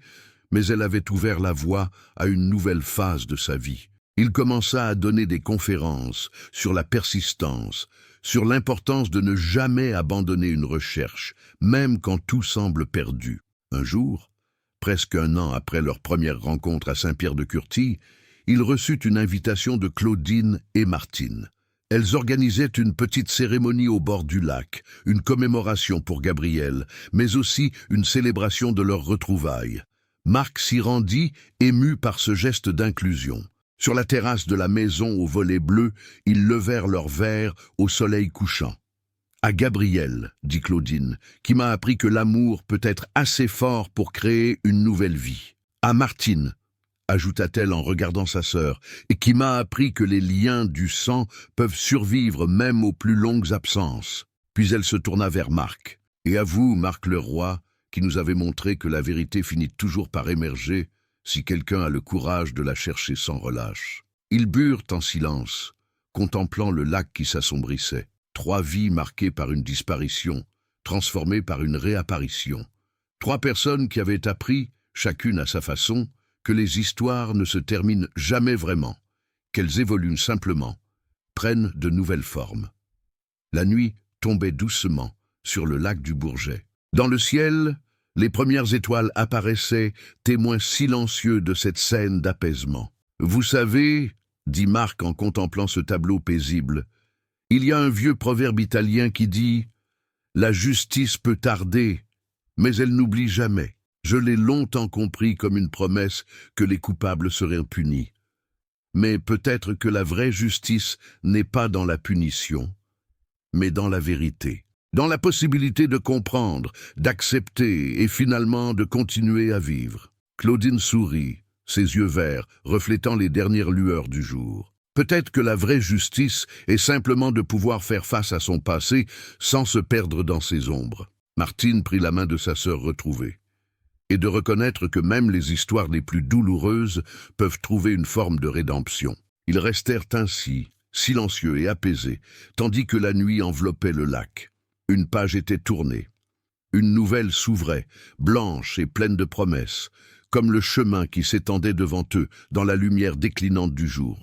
mais elle avait ouvert la voie à une nouvelle phase de sa vie. Il commença à donner des conférences sur la persistance, sur l'importance de ne jamais abandonner une recherche, même quand tout semble perdu. Un jour, presque 1 an après leur première rencontre à Saint-Pierre-de-Curtille, il reçut une invitation de Claudine et Martine. Elles organisaient une petite cérémonie au bord du lac, une commémoration pour Gabriel, mais aussi une célébration de leur retrouvailles. Marc s'y rendit, ému par ce geste d'inclusion. Sur la terrasse de la maison au volet bleu, ils levèrent leurs verres au soleil couchant. « À Gabriel, dit Claudine, qui m'a appris que l'amour peut être assez fort pour créer une nouvelle vie. À Martine, ajouta-t-elle en regardant sa sœur, et qui m'a appris que les liens du sang peuvent survivre même aux plus longues absences. » Puis elle se tourna vers Marc. « Et à vous, Marc Leroy, qui nous avez montré que la vérité finit toujours par émerger, si quelqu'un a le courage de la chercher sans relâche. » Ils burent en silence, contemplant le lac qui s'assombrissait. 3 vies marquées par une disparition, transformées par une réapparition. 3 personnes qui avaient appris, chacune à sa façon, que les histoires ne se terminent jamais vraiment, qu'elles évoluent simplement, prennent de nouvelles formes. La nuit tombait doucement sur le lac du Bourget. Dans le ciel, les premières étoiles apparaissaient, témoins silencieux de cette scène d'apaisement. « Vous savez, dit Marc en contemplant ce tableau paisible, il y a un vieux proverbe italien qui dit « La justice peut tarder, mais elle n'oublie jamais. » Je l'ai longtemps compris comme une promesse que les coupables seraient punis. Mais peut-être que la vraie justice n'est pas dans la punition, mais dans la vérité. Dans la possibilité de comprendre, d'accepter et finalement de continuer à vivre. Claudine sourit, ses yeux verts reflétant les dernières lueurs du jour. Peut-être que la vraie justice est simplement de pouvoir faire face à son passé sans se perdre dans ses ombres. Martine prit la main de sa sœur retrouvée, et de reconnaître que même les histoires les plus douloureuses peuvent trouver une forme de rédemption. Ils restèrent ainsi, silencieux et apaisés, tandis que la nuit enveloppait le lac. Une page était tournée. Une nouvelle s'ouvrait, blanche et pleine de promesses, comme le chemin qui s'étendait devant eux dans la lumière déclinante du jour.